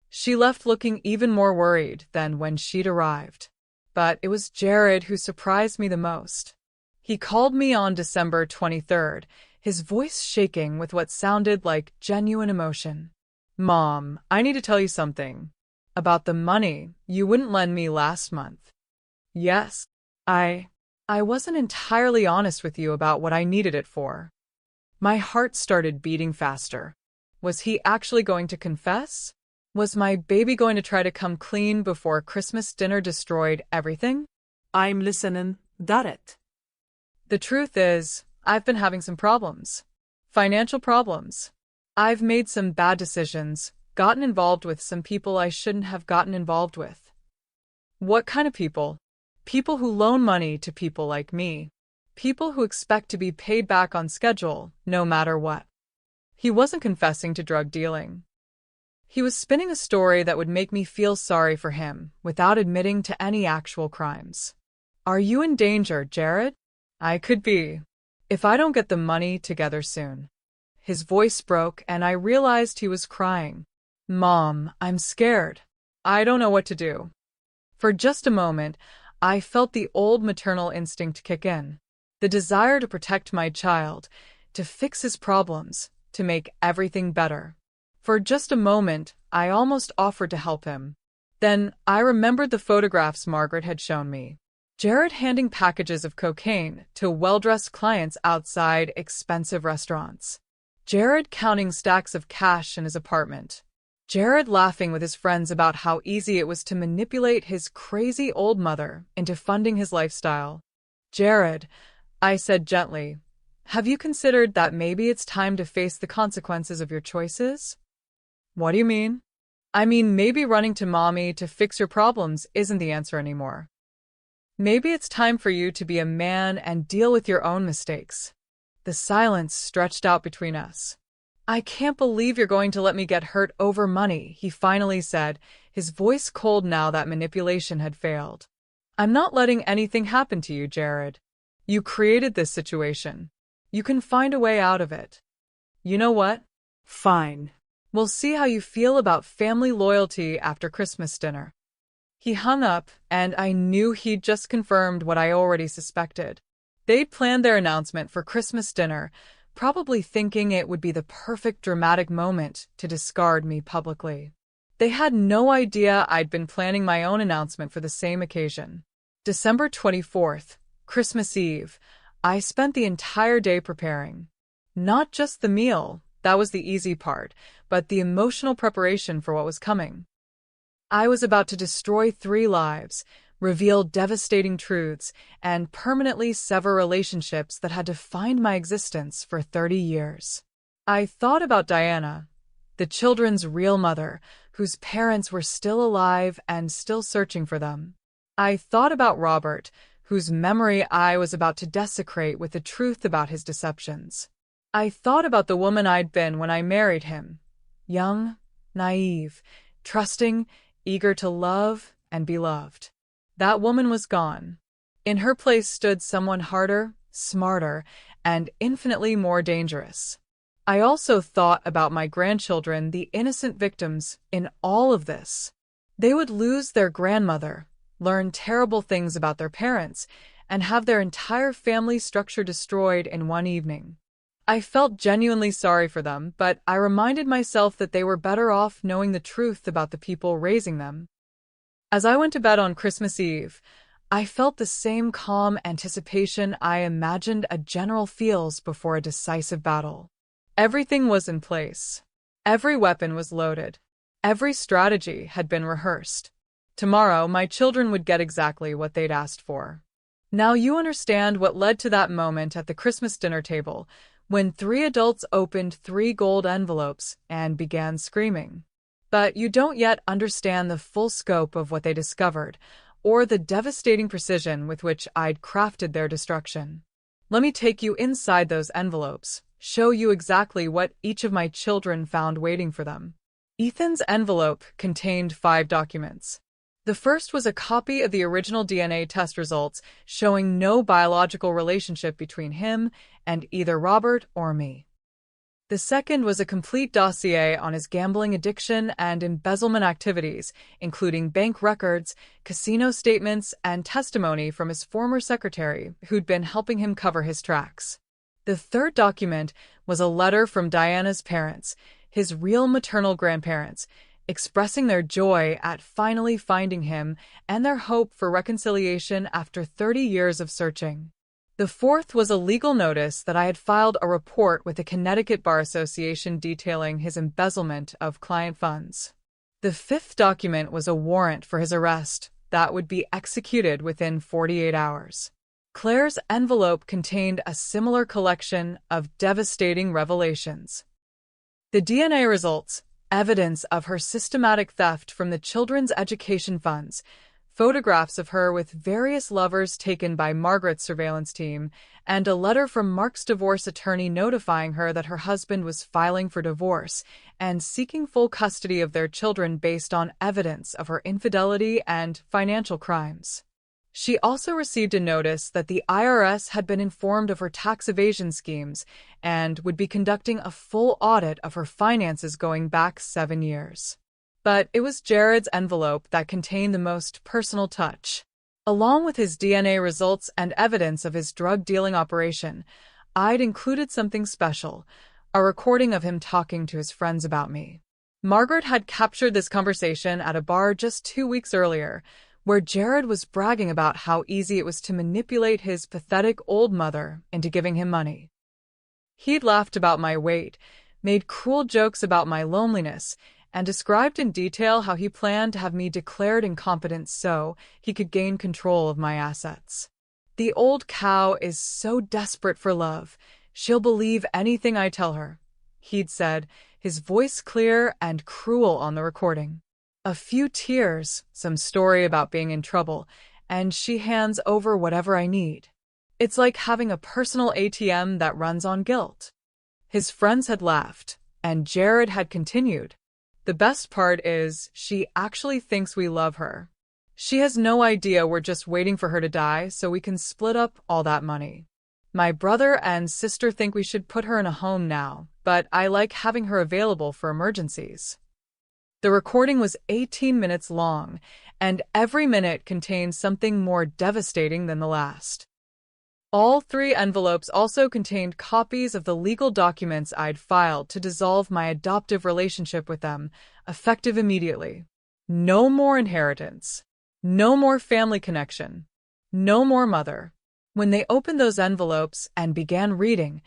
She left looking even more worried than when she'd arrived. But it was Jared who surprised me the most. He called me on December 23rd, his voice shaking with what sounded like genuine emotion. Mom, I need to tell you something. About the money you wouldn't lend me last month. Yes, I wasn't entirely honest with you about what I needed it for. My heart started beating faster. Was he actually going to confess? Was my baby going to try to come clean before Christmas dinner destroyed everything? I'm listening, that it. The truth is, I've been having some problems. Financial problems. I've made some bad decisions, gotten involved with some people I shouldn't have gotten involved with. What kind of people? People who loan money to people like me. People who expect to be paid back on schedule, no matter what. He wasn't confessing to drug dealing. He was spinning a story that would make me feel sorry for him, without admitting to any actual crimes. Are you in danger, Jared? I could be. If I don't get the money together soon. His voice broke and I realized he was crying. Mom, I'm scared. I don't know what to do. For just a moment, I felt the old maternal instinct kick in. The desire to protect my child, to fix his problems, to make everything better. For just a moment, I almost offered to help him. Then I remembered the photographs Margaret had shown me. Jared handing packages of cocaine to well-dressed clients outside expensive restaurants. Jared counting stacks of cash in his apartment. Jared laughing with his friends about how easy it was to manipulate his crazy old mother into funding his lifestyle. Jared, I said gently, have you considered that maybe it's time to face the consequences of your choices? What do you mean? I mean, maybe running to mommy to fix your problems isn't the answer anymore. Maybe it's time for you to be a man and deal with your own mistakes. The silence stretched out between us. I can't believe you're going to let me get hurt over money, he finally said, his voice cold now that manipulation had failed. I'm not letting anything happen to you, Jared. You created this situation. You can find a way out of it. You know what? Fine. We'll see how you feel about family loyalty after Christmas dinner. He hung up, and I knew he'd just confirmed what I already suspected. They'd planned their announcement for Christmas dinner, probably thinking it would be the perfect dramatic moment to discard me publicly. They had no idea I'd been planning my own announcement for the same occasion. December 24th, Christmas Eve, I spent the entire day preparing. Not just the meal, that was the easy part, but the emotional preparation for what was coming. I was about to destroy 3 lives, reveal devastating truths, and permanently sever relationships that had defined my existence for 30 years. I thought about Diana, the children's real mother, whose parents were still alive and still searching for them. I thought about Robert, whose memory I was about to desecrate with the truth about his deceptions. I thought about the woman I'd been when I married him, young, naive, trusting, eager to love and be loved. That woman was gone. In her place stood someone harder, smarter, and infinitely more dangerous. I also thought about my grandchildren, the innocent victims in all of this. They would lose their grandmother, learn terrible things about their parents, and have their entire family structure destroyed in one evening. I felt genuinely sorry for them, but I reminded myself that they were better off knowing the truth about the people raising them. As I went to bed on Christmas Eve, I felt the same calm anticipation I imagined a general feels before a decisive battle. Everything was in place. Every weapon was loaded. Every strategy had been rehearsed. Tomorrow, my children would get exactly what they'd asked for. Now you understand what led to that moment at the Christmas dinner table, when 3 adults opened 3 gold envelopes and began screaming. But you don't yet understand the full scope of what they discovered, or the devastating precision with which I'd crafted their destruction. Let me take you inside those envelopes, show you exactly what each of my children found waiting for them. Ethan's envelope contained 5 documents. The first was a copy of the original DNA test results showing no biological relationship between him and either Robert or me. The second was a complete dossier on his gambling addiction and embezzlement activities, including bank records, casino statements, and testimony from his former secretary, who'd been helping him cover his tracks. The third document was a letter from Diana's parents, his real maternal grandparents, expressing their joy at finally finding him and their hope for reconciliation after 30 years of searching. The fourth was a legal notice that I had filed a report with the Connecticut Bar Association detailing his embezzlement of client funds. The fifth document was a warrant for his arrest that would be executed within 48 hours. Claire's envelope contained a similar collection of devastating revelations. The DNA results, evidence of her systematic theft from the children's education funds, photographs of her with various lovers taken by Margaret's surveillance team, and a letter from Mark's divorce attorney notifying her that her husband was filing for divorce and seeking full custody of their children based on evidence of her infidelity and financial crimes. She also received a notice that the IRS had been informed of her tax evasion schemes and would be conducting a full audit of her finances going back 7 years. But it was Jared's envelope that contained the most personal touch. Along with his DNA results and evidence of his drug-dealing operation, I'd included something special, a recording of him talking to his friends about me. Margaret had captured this conversation at a bar just 2 weeks earlier, where Jared was bragging about how easy it was to manipulate his pathetic old mother into giving him money. He'd laughed about my weight, made cruel jokes about my loneliness, and described in detail how he planned to have me declared incompetent so he could gain control of my assets. The old cow is so desperate for love, she'll believe anything I tell her, he'd said, his voice clear and cruel on the recording. A few tears, some story about being in trouble, and she hands over whatever I need. It's like having a personal ATM that runs on guilt. His friends had laughed, and Jared had continued. The best part is, she actually thinks we love her. She has no idea we're just waiting for her to die so we can split up all that money. My brother and sister think we should put her in a home now, but I like having her available for emergencies. The recording was 18 minutes long, and every minute contained something more devastating than the last. All 3 envelopes also contained copies of the legal documents I'd filed to dissolve my adoptive relationship with them, effective immediately. No more inheritance. No more family connection. No more mother. When they opened those envelopes and began reading,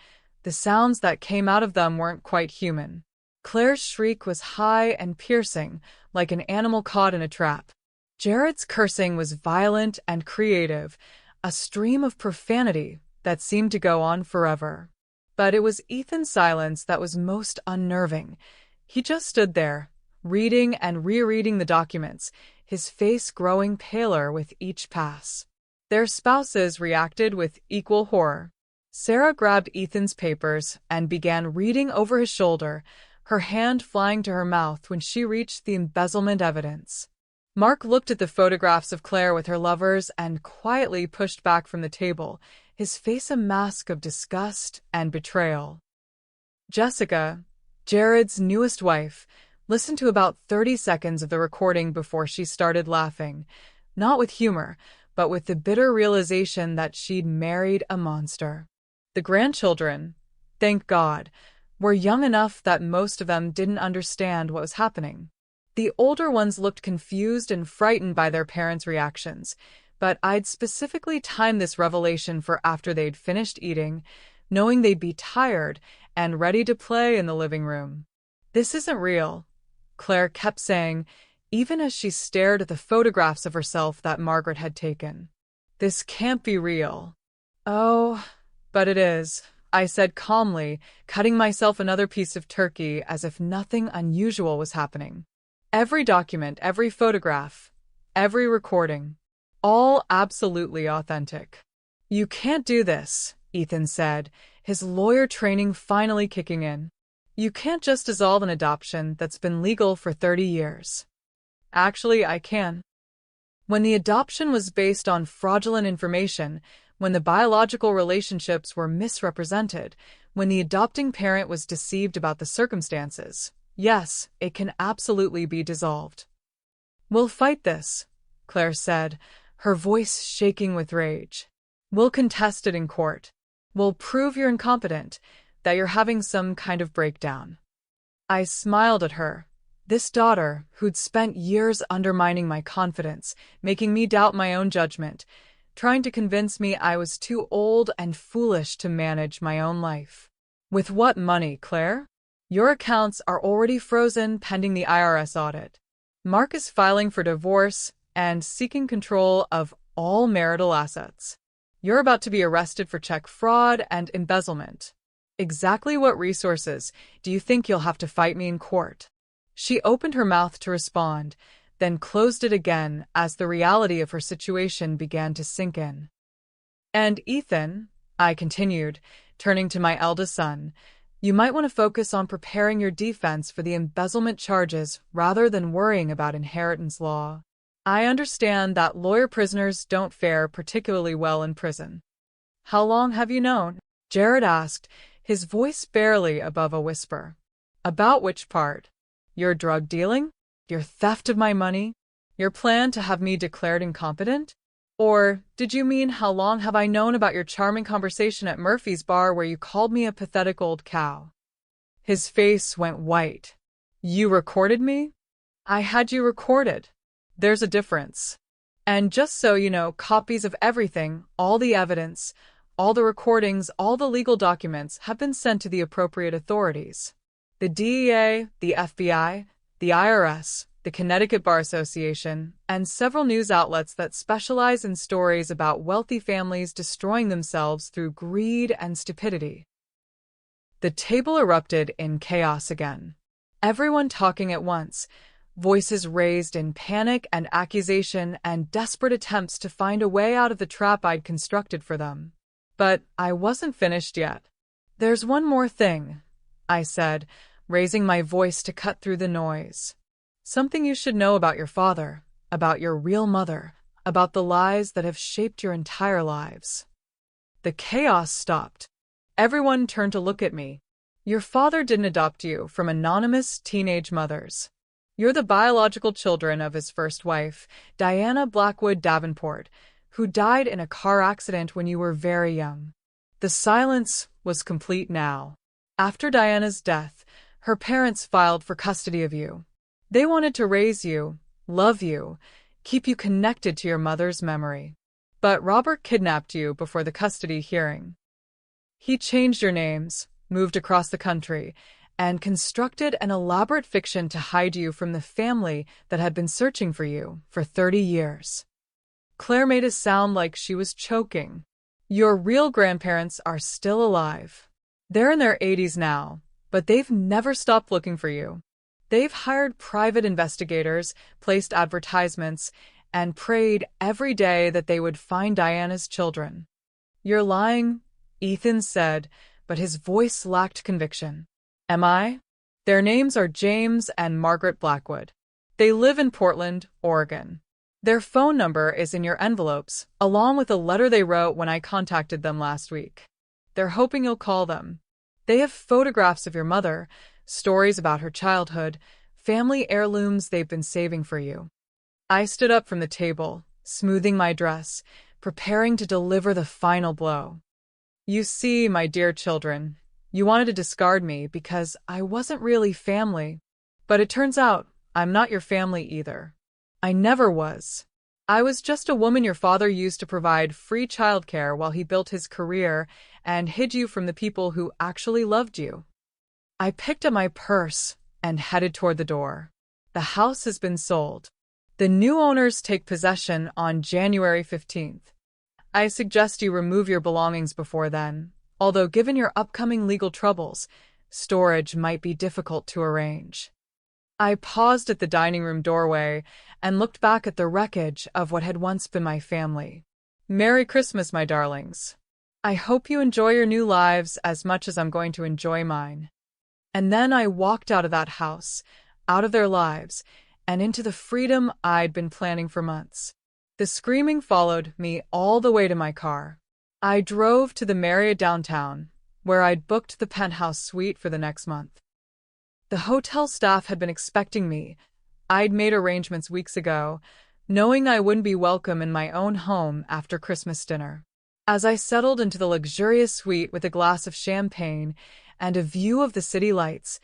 the sounds that came out of them weren't quite human. Claire's shriek was high and piercing, like an animal caught in a trap. Jared's cursing was violent and creative, a stream of profanity that seemed to go on forever. But it was Ethan's silence that was most unnerving. He just stood there, reading and rereading the documents, his face growing paler with each pass. Their spouses reacted with equal horror. Sarah grabbed Ethan's papers and began reading over his shoulder, her hand flying to her mouth when she reached the embezzlement evidence. Mark looked at the photographs of Claire with her lovers and quietly pushed back from the table, his face a mask of disgust and betrayal. Jessica, Jared's newest wife, listened to about 30 seconds of the recording before she started laughing, not with humor, but with the bitter realization that she'd married a monster. The grandchildren, thank God, were young enough that most of them didn't understand what was happening. The older ones looked confused and frightened by their parents' reactions, but I'd specifically timed this revelation for after they'd finished eating, knowing they'd be tired and ready to play in the living room. "This isn't real," Claire kept saying, even as she stared at the photographs of herself that Margaret had taken. "This can't be real." "Oh, but it is," I said calmly, cutting myself another piece of turkey as if nothing unusual was happening. Every document, every photograph, every recording, all absolutely authentic. "You can't do this," Ethan said, his lawyer training finally kicking in. "You can't just dissolve an adoption that's been legal for 30 years. "Actually, I can. When the adoption was based on fraudulent information, when the biological relationships were misrepresented, when the adopting parent was deceived about the circumstances, yes, it can absolutely be dissolved." "We'll fight this," Claire said, her voice shaking with rage. "We'll contest it in court. We'll prove you're incompetent, that you're having some kind of breakdown." I smiled at her. This daughter, who'd spent years undermining my confidence, making me doubt my own judgment, trying to convince me I was too old and foolish to manage my own life. "With what money, Claire? Your accounts are already frozen pending the IRS audit. Mark is filing for divorce and seeking control of all marital assets. You're about to be arrested for check fraud and embezzlement. Exactly what resources do you think you'll have to fight me in court?" She opened her mouth to respond, then closed it again as the reality of her situation began to sink in. "And Ethan," I continued, turning to my eldest son, "you might want to focus on preparing your defense for the embezzlement charges rather than worrying about inheritance law. I understand that lawyer prisoners don't fare particularly well in prison." "How long have you known?" Jared asked, his voice barely above a whisper. "About which part? Your drug dealing? Your theft of my money? Your plan to have me declared incompetent? Or did you mean how long have I known about your charming conversation at Murphy's bar where you called me a pathetic old cow?" His face went white. "You recorded me?" "I had you recorded. There's a difference. And just so you know, copies of everything, all the evidence, all the recordings, all the legal documents have been sent to the appropriate authorities. The DEA, the FBI, the IRS, the Connecticut Bar Association, and several news outlets that specialize in stories about wealthy families destroying themselves through greed and stupidity." The table erupted in chaos again. Everyone talking at once, voices raised in panic and accusation and desperate attempts to find a way out of the trap I'd constructed for them. But I wasn't finished yet. "There's one more thing," I said, raising my voice to cut through the noise. "Something you should know about your father, about your real mother, about the lies that have shaped your entire lives." The chaos stopped. Everyone turned to look at me. "Your father didn't adopt you from anonymous teenage mothers. You're the biological children of his first wife, Diana Blackwood Davenport, who died in a car accident when you were very young." The silence was complete now. After Diana's death, her parents filed for custody of you. They wanted to raise you, love you, keep you connected to your mother's memory. But Robert kidnapped you before the custody hearing. He changed your names, moved across the country, and constructed an elaborate fiction to hide you from the family that had been searching for you for 30 years. Claire made it sound like she was choking. Your real grandparents are still alive. They're in their 80s now, but they've never stopped looking for you. They've hired private investigators, placed advertisements, and prayed every day that they would find Diana's children. You're lying, Ethan said, but his voice lacked conviction. Am I? Their names are James and Margaret Blackwood. They live in Portland, Oregon. Their phone number is in your envelopes, along with a letter they wrote when I contacted them last week. They're hoping you'll call them. They have photographs of your mother, stories about her childhood, family heirlooms they've been saving for you. I stood up from the table, smoothing my dress, preparing to deliver the final blow. You see, my dear children, you wanted to discard me because I wasn't really family. But it turns out I'm not your family either. I never was. I was just a woman your father used to provide free childcare while he built his career and hid you from the people who actually loved you. I picked up my purse and headed toward the door. The house has been sold. The new owners take possession on January 15th. I suggest you remove your belongings before then, although given your upcoming legal troubles, storage might be difficult to arrange. I paused at the dining room doorway and looked back at the wreckage of what had once been my family. Merry Christmas, my darlings. I hope you enjoy your new lives as much as I'm going to enjoy mine. And then I walked out of that house, out of their lives, and into the freedom I'd been planning for months. The screaming followed me all the way to my car. I drove to the Marriott downtown, where I'd booked the penthouse suite for the next month. The hotel staff had been expecting me. I'd made arrangements weeks ago, knowing I wouldn't be welcome in my own home after Christmas dinner. As I settled into the luxurious suite with a glass of champagne and a view of the city lights,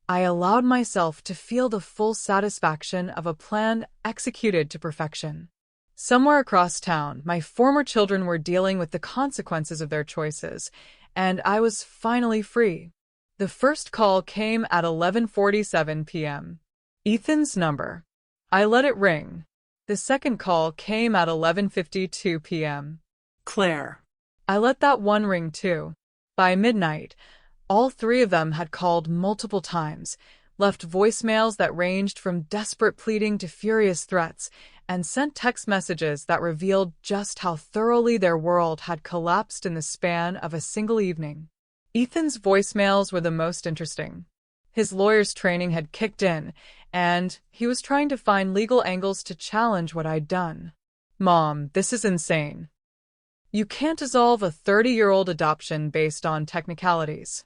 I allowed myself to feel the full satisfaction of a plan executed to perfection. Somewhere across town, my former children were dealing with the consequences of their choices, and I was finally free. The first call came at 11:47 p.m. Ethan's number. I let it ring. The second call came at 11:52 p.m. Claire. I let that one ring too. By midnight, all three of them had called multiple times, left voicemails that ranged from desperate pleading to furious threats, and sent text messages that revealed just how thoroughly their world had collapsed in the span of a single evening. Ethan's voicemails were the most interesting. His lawyer's training had kicked in, and he was trying to find legal angles to challenge what I'd done. Mom, this is insane. You can't dissolve a 30-year-old adoption based on technicalities.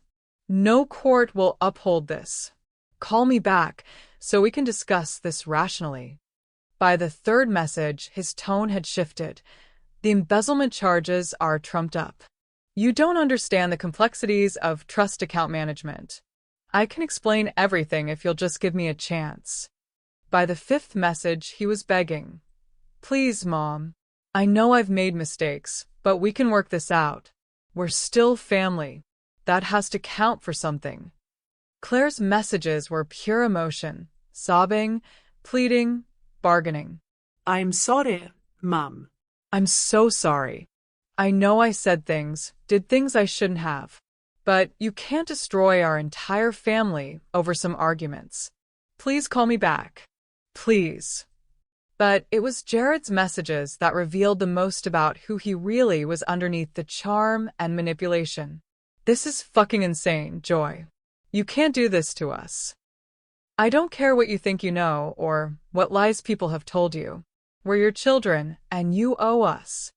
No court will uphold this. Call me back so we can discuss this rationally. By the third message, his tone had shifted. The embezzlement charges are trumped up. You don't understand the complexities of trust account management. I can explain everything if you'll just give me a chance. By the fifth message, he was begging. Please, Mom. I know I've made mistakes, but we can work this out. We're still family. That has to count for something. Claire's messages were pure emotion, sobbing, pleading, bargaining. I'm sorry, Mom. I'm so sorry. I know I said things, did things I shouldn't have. But you can't destroy our entire family over some arguments. Please call me back. Please. But it was Jared's messages that revealed the most about who he really was underneath the charm and manipulation. This is fucking insane, Joy. You can't do this to us. I don't care what you think you know or what lies people have told you. We're your children, and you owe us.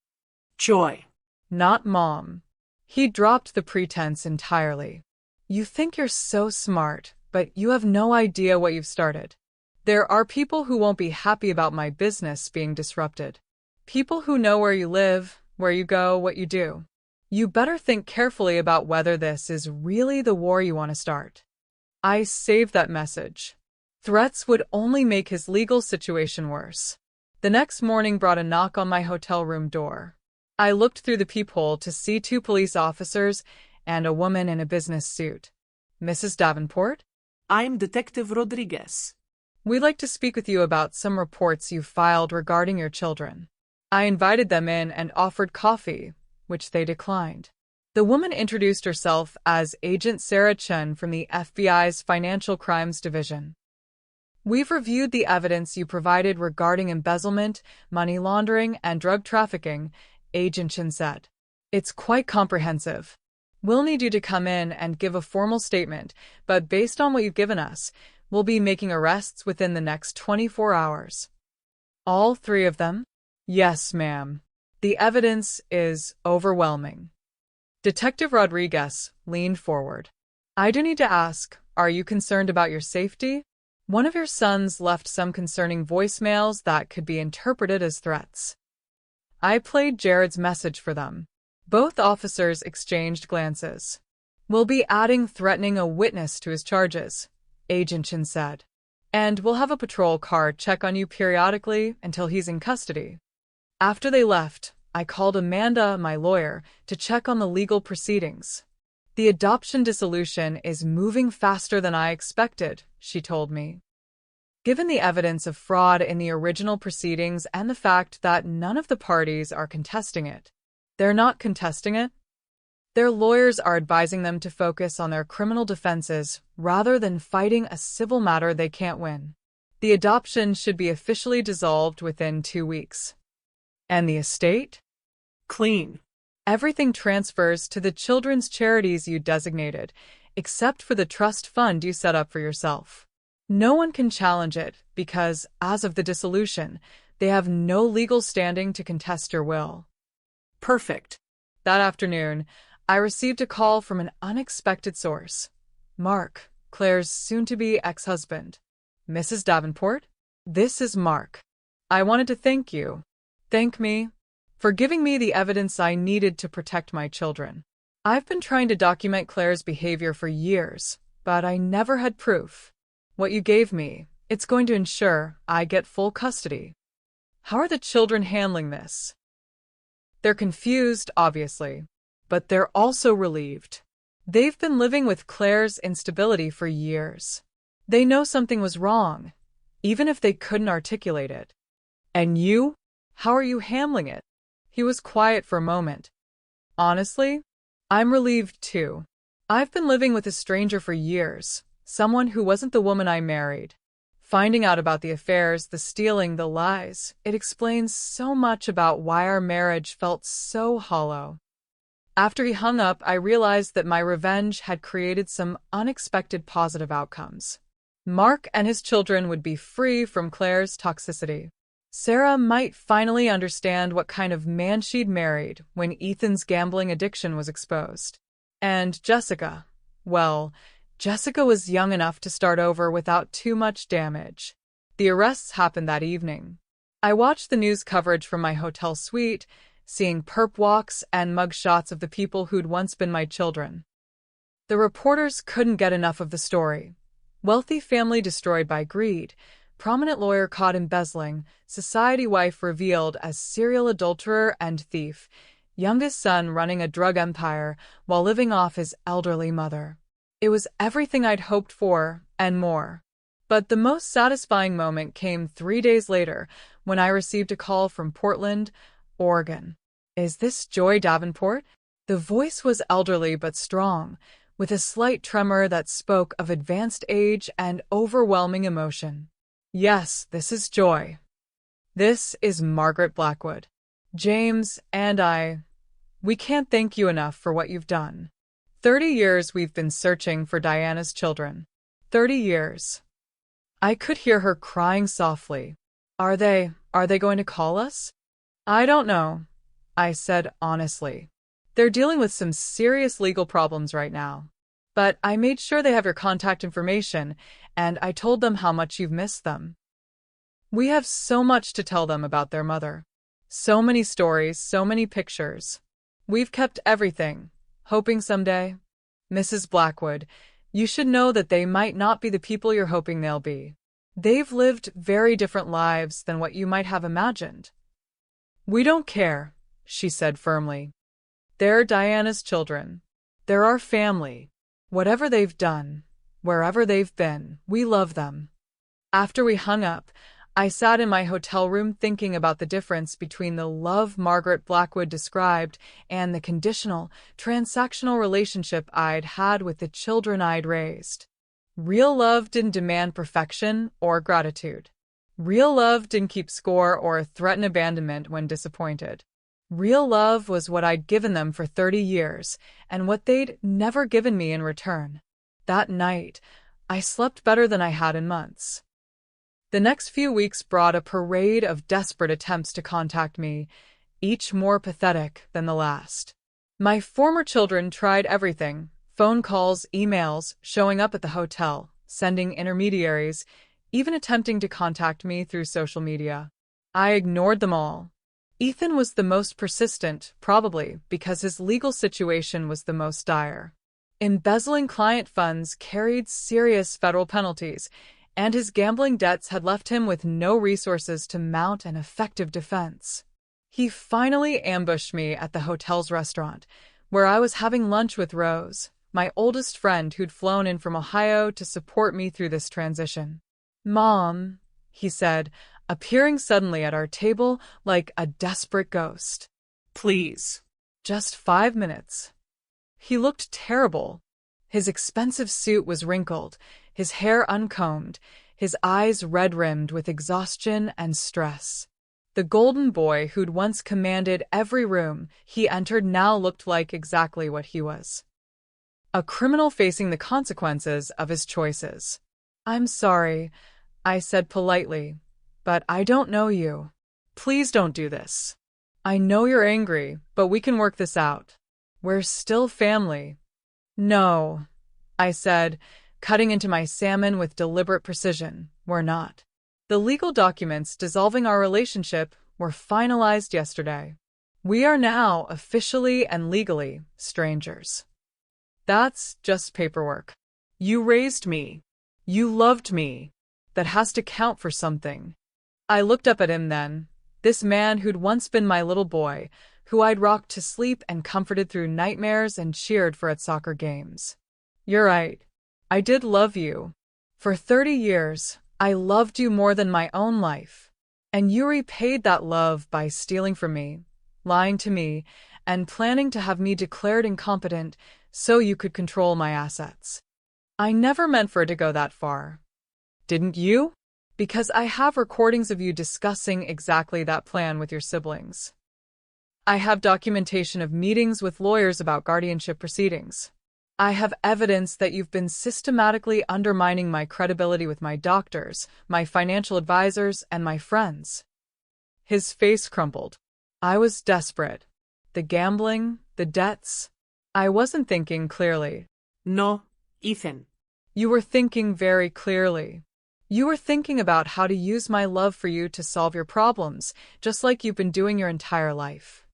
Joy. Not Mom. He dropped the pretense entirely. You think you're so smart, but you have no idea what you've started. There are people who won't be happy about my business being disrupted. People who know where you live, where you go, what you do. You better think carefully about whether this is really the war you want to start. I saved that message. Threats would only make his legal situation worse. The next morning brought a knock on my hotel room door. I looked through the peephole to see two police officers and a woman in a business suit. Mrs. Davenport? I'm Detective Rodriguez. We'd like to speak with you about some reports you filed regarding your children. I invited them in and offered coffee, which they declined. The woman introduced herself as Agent Sarah Chen from the FBI's Financial Crimes Division. We've reviewed the evidence you provided regarding embezzlement, money laundering, and drug trafficking, Agent Chen said. It's quite comprehensive. We'll need you to come in and give a formal statement, but based on what you've given us, we'll be making arrests within the next 24 hours. All three of them? Yes, ma'am. The evidence is overwhelming. Detective Rodriguez leaned forward. I do need to ask, are you concerned about your safety? One of your sons left some concerning voicemails that could be interpreted as threats. I played Jared's message for them. Both officers exchanged glances. We'll be adding threatening a witness to his charges, Agent Chen said. And we'll have a patrol car check on you periodically until he's in custody. After they left, I called Amanda, my lawyer, to check on the legal proceedings. The adoption dissolution is moving faster than I expected, she told me. Given the evidence of fraud in the original proceedings and the fact that none of the parties are contesting it, they're not contesting it? Their lawyers are advising them to focus on their criminal defenses rather than fighting a civil matter they can't win. The adoption should be officially dissolved within 2 weeks. And the estate? Clean. Everything transfers to the children's charities you designated, except for the trust fund you set up for yourself. No one can challenge it because, as of the dissolution, they have no legal standing to contest your will. Perfect. That afternoon, I received a call from an unexpected source. Mark, Claire's soon-to-be ex-husband. Mrs. Davenport? This is Mark. I wanted to thank you. Thank me for giving me the evidence I needed to protect my children. I've been trying to document Claire's behavior for years, but I never had proof. What you gave me, it's going to ensure I get full custody. How are the children handling this? They're confused, obviously, but they're also relieved. They've been living with Claire's instability for years. They know something was wrong, even if they couldn't articulate it. And you? How are you handling it? He was quiet for a moment. Honestly, I'm relieved too. I've been living with a stranger for years, someone who wasn't the woman I married. Finding out about the affairs, the stealing, the lies, it explains so much about why our marriage felt so hollow. After he hung up, I realized that my revenge had created some unexpected positive outcomes. Mark and his children would be free from Claire's toxicity. Sarah might finally understand what kind of man she'd married when Ethan's gambling addiction was exposed. And Jessica, well, Jessica was young enough to start over without too much damage. The arrests happened that evening. I watched the news coverage from my hotel suite, seeing perp walks and mug shots of the people who'd once been my children. The reporters couldn't get enough of the story. Wealthy family destroyed by greed, prominent lawyer caught embezzling, society wife revealed as serial adulterer and thief, youngest son running a drug empire while living off his elderly mother. It was everything I'd hoped for and more. But the most satisfying moment came 3 days later when I received a call from Portland, Oregon. Is this Joy Davenport? The voice was elderly but strong, with a slight tremor that spoke of advanced age and overwhelming emotion. Yes, this is Joy. This is Margaret Blackwood. James and we can't thank you enough for what you've done. 30 years we've been searching for Diana's children. 30 years. I could hear her crying softly. Are they going to call us? I don't know, I said honestly. They're dealing with some serious legal problems right now. But I made sure they have your contact information, and I told them how much you've missed them. We have so much to tell them about their mother. So many stories, so many pictures. We've kept everything, hoping someday. Mrs. Blackwood, you should know that they might not be the people you're hoping they'll be. They've lived very different lives than what you might have imagined. We don't care, she said firmly. They're Diana's children. They're our family. Whatever they've done, wherever they've been, we love them. After we hung up, I sat in my hotel room thinking about the difference between the love Margaret Blackwood described and the conditional, transactional relationship I'd had with the children I'd raised. Real love didn't demand perfection or gratitude. Real love didn't keep score or threaten abandonment when disappointed. Real love was what I'd given them for 30 years and what they'd never given me in return. That night, I slept better than I had in months. The next few weeks brought a parade of desperate attempts to contact me, each more pathetic than the last. My former children tried everything: phone calls, emails, showing up at the hotel, sending intermediaries, even attempting to contact me through social media. I ignored them all. Ethan was the most persistent, probably because his legal situation was the most dire. Embezzling client funds carried serious federal penalties, and his gambling debts had left him with no resources to mount an effective defense. He finally ambushed me at the hotel's restaurant, where I was having lunch with Rose, my oldest friend who'd flown in from Ohio to support me through this transition. "Mom," he said, appearing suddenly at our table like a desperate ghost. Please. Just 5 minutes. He looked terrible. His expensive suit was wrinkled, his hair uncombed, his eyes red-rimmed with exhaustion and stress. The golden boy who'd once commanded every room he entered now looked like exactly what he was: a criminal facing the consequences of his choices. "I'm sorry," I said politely, "but I don't know you. Please don't do this. I know you're angry, but we can work this out. We're still family." "No," I said, cutting into my salmon with deliberate precision, "we're not. The legal documents dissolving our relationship were finalized yesterday. We are now officially and legally strangers. That's just paperwork. You raised me. You loved me. That has to count for something." I looked up at him then, this man who'd once been my little boy, who I'd rocked to sleep and comforted through nightmares and cheered for at soccer games. "You're right. I did love you. For 30 years, I loved you more than my own life. And you repaid that love by stealing from me, lying to me, and planning to have me declared incompetent so you could control my assets. I never meant for it to go that far. Didn't you? Because I have recordings of you discussing exactly that plan with your siblings. I have documentation of meetings with lawyers about guardianship proceedings. I have evidence that you've been systematically undermining my credibility with my doctors, my financial advisors, and my friends." His face crumpled. I was desperate. The gambling, the debts. I wasn't thinking clearly. No, Ethan. "You were thinking very clearly. You were thinking about how to use my love for you to solve your problems, just like you've been doing your entire life."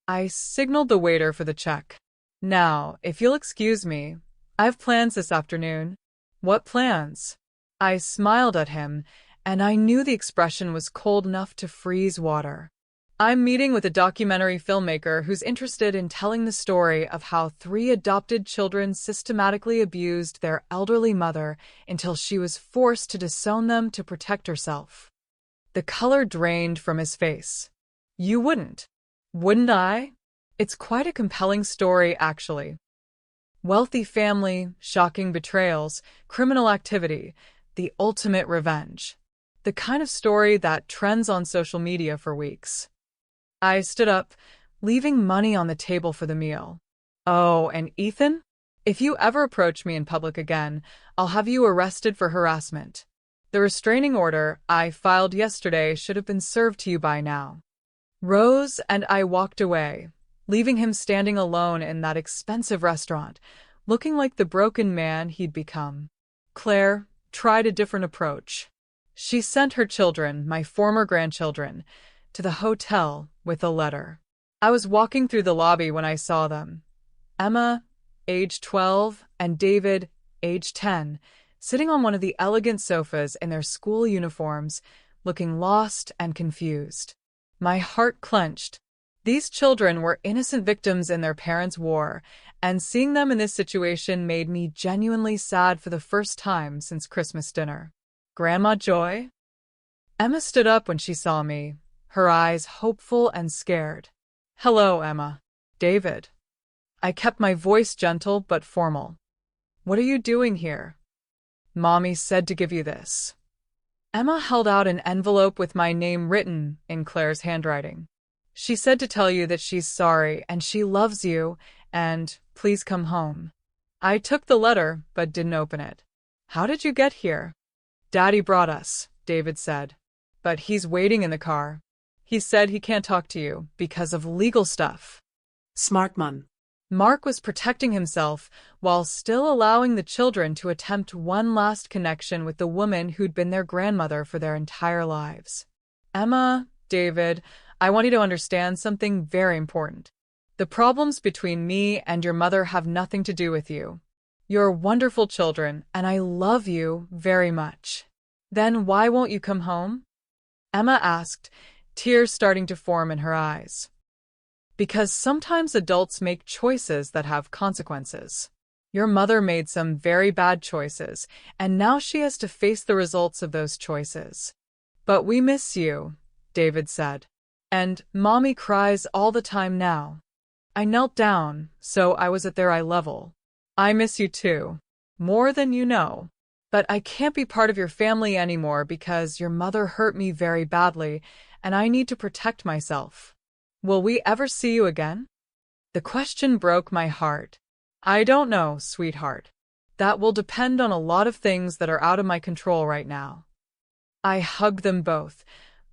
I signaled the waiter for the check. "Now, if you'll excuse me, I have plans this afternoon." "What plans?" I smiled at him, and I knew the expression was cold enough to freeze water. "I'm meeting with a documentary filmmaker who's interested in telling the story of how 3 adopted children systematically abused their elderly mother until she was forced to disown them to protect herself." The color drained from his face. "You wouldn't. Wouldn't I? It's quite a compelling story, actually. Wealthy family, shocking betrayals, criminal activity, the ultimate revenge. The kind of story that trends on social media for weeks." I stood up, leaving money on the table for the meal. "Oh, and Ethan? If you ever approach me in public again, I'll have you arrested for harassment. The restraining order I filed yesterday should have been served to you by now." Rose and I walked away, leaving him standing alone in that expensive restaurant, looking like the broken man he'd become. Claire tried a different approach. She sent her children, my former grandchildren, to the hotel with a letter. I was walking through the lobby when I saw them. Emma, age 12, and David, age 10, sitting on one of the elegant sofas in their school uniforms, looking lost and confused. My heart clenched. These children were innocent victims in their parents' war, and seeing them in this situation made me genuinely sad for the first time since Christmas dinner. Grandma Joy? Emma stood up when she saw me, her eyes hopeful and scared. Hello, Emma. David. I kept my voice gentle but formal. What are you doing here? Mommy said to give you this. Emma held out an envelope with my name written in Claire's handwriting. She said to tell you that she's sorry and she loves you, and please come home. I took the letter but didn't open it. How did you get here? Daddy brought us, David said. But he's waiting in the car. He said he can't talk to you because of legal stuff. Smart man. Mark was protecting himself while still allowing the children to attempt one last connection with the woman who'd been their grandmother for their entire lives. Emma, David, I want you to understand something very important. The problems between me and your mother have nothing to do with you. You're wonderful children, and I love you very much. Then why won't you come home? Emma asked, tears starting to form in her eyes. Because sometimes adults make choices that have consequences. Your mother made some very bad choices, and now she has to face the results of those choices. But we miss you, David said. And Mommy cries all the time now. I knelt down, so I was at their eye level. I miss you too. More than you know. But I can't be part of your family anymore because your mother hurt me very badly, and I need to protect myself. Will we ever see you again? The question broke my heart. I don't know, sweetheart. That will depend on a lot of things that are out of my control right now. I hugged them both,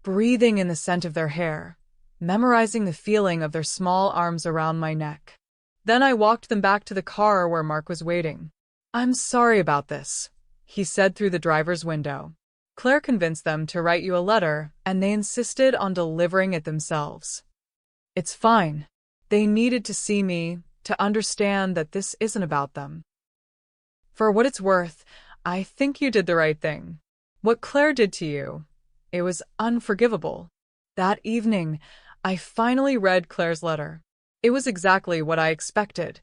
breathing in the scent of their hair, memorizing the feeling of their small arms around my neck. Then I walked them back to the car where Mark was waiting. I'm sorry about this, he said through the driver's window. Claire convinced them to write you a letter, and they insisted on delivering it themselves. It's fine. They needed to see me, to understand that this isn't about them. For what it's worth, I think you did the right thing. What Claire did to you, it was unforgivable. That evening, I finally read Claire's letter. It was exactly what I expected.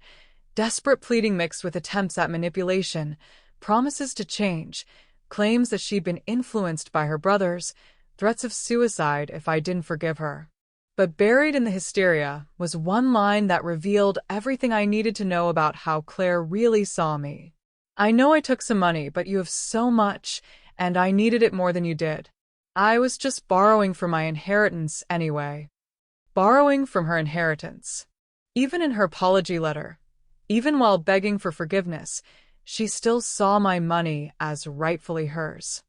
Desperate pleading mixed with attempts at manipulation, promises to change, claims that she'd been influenced by her brothers, threats of suicide if I didn't forgive her. But buried in the hysteria was one line that revealed everything I needed to know about how Claire really saw me. I know I took some money, but you have so much, and I needed it more than you did. I was just borrowing from my inheritance anyway. Borrowing from her inheritance. Even in her apology letter, even while begging for forgiveness, she still saw my money as rightfully hers.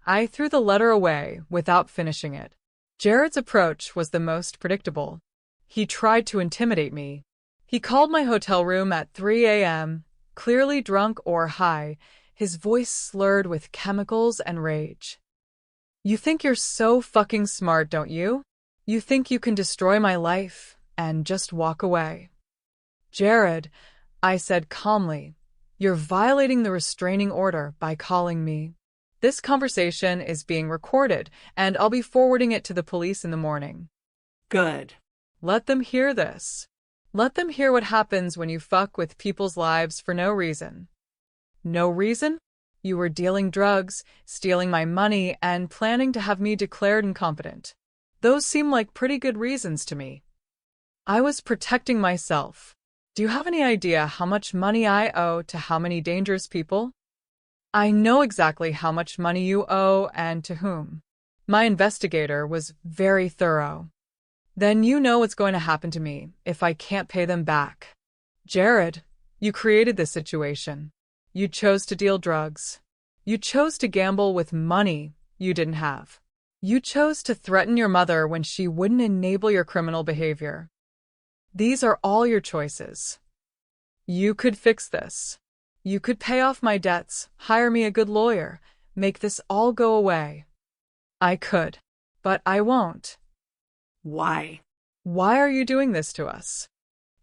I threw the letter away without finishing it. Jared's approach was the most predictable. He tried to intimidate me. He called my hotel room at 3 a.m., clearly drunk or high, his voice slurred with chemicals and rage. You think you're so fucking smart, don't you? You think you can destroy my life and just walk away. Jared, I said calmly, you're violating the restraining order by calling me. This conversation is being recorded, and I'll be forwarding it to the police in the morning. Good. Let them hear this. Let them hear what happens when you fuck with people's lives for no reason. No reason? You were dealing drugs, stealing my money, and planning to have me declared incompetent. Those seem like pretty good reasons to me. I was protecting myself. Do you have any idea how much money I owe to how many dangerous people? I know exactly how much money you owe and to whom. My investigator was very thorough. Then you know what's going to happen to me if I can't pay them back. Jared, you created this situation. You chose to deal drugs. You chose to gamble with money you didn't have. You chose to threaten your mother when she wouldn't enable your criminal behavior. These are all your choices. You could fix this. You could pay off my debts, hire me a good lawyer, make this all go away. I could, but I won't. Why? Why are you doing this to us?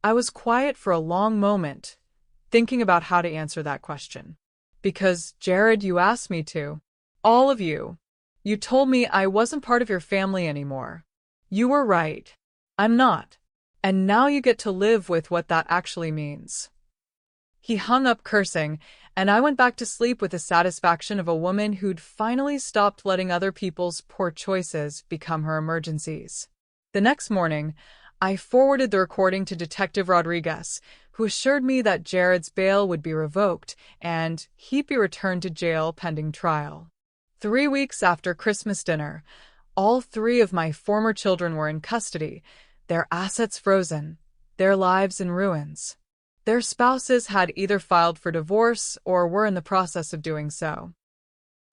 I was quiet for a long moment, thinking about how to answer that question. Because, Jared, you asked me to. All of you. You told me I wasn't part of your family anymore. You were right. I'm not. And now you get to live with what that actually means." He hung up cursing, and I went back to sleep with the satisfaction of a woman who'd finally stopped letting other people's poor choices become her emergencies. The next morning, I forwarded the recording to Detective Rodriguez, who assured me that Jared's bail would be revoked and he'd be returned to jail pending trial. 3 weeks after Christmas dinner, all three of my former children were in custody, their assets frozen, their lives in ruins. Their spouses had either filed for divorce or were in the process of doing so.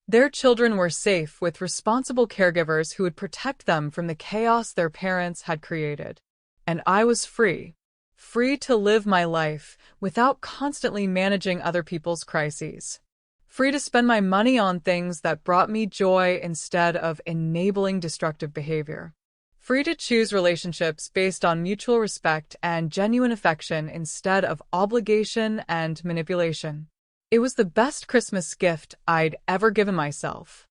Their children were safe with responsible caregivers who would protect them from the chaos their parents had created. And I was free. Free to live my life without constantly managing other people's crises. Free to spend my money on things that brought me joy instead of enabling destructive behavior. Free to choose relationships based on mutual respect and genuine affection instead of obligation and manipulation. It was the best Christmas gift I'd ever given myself.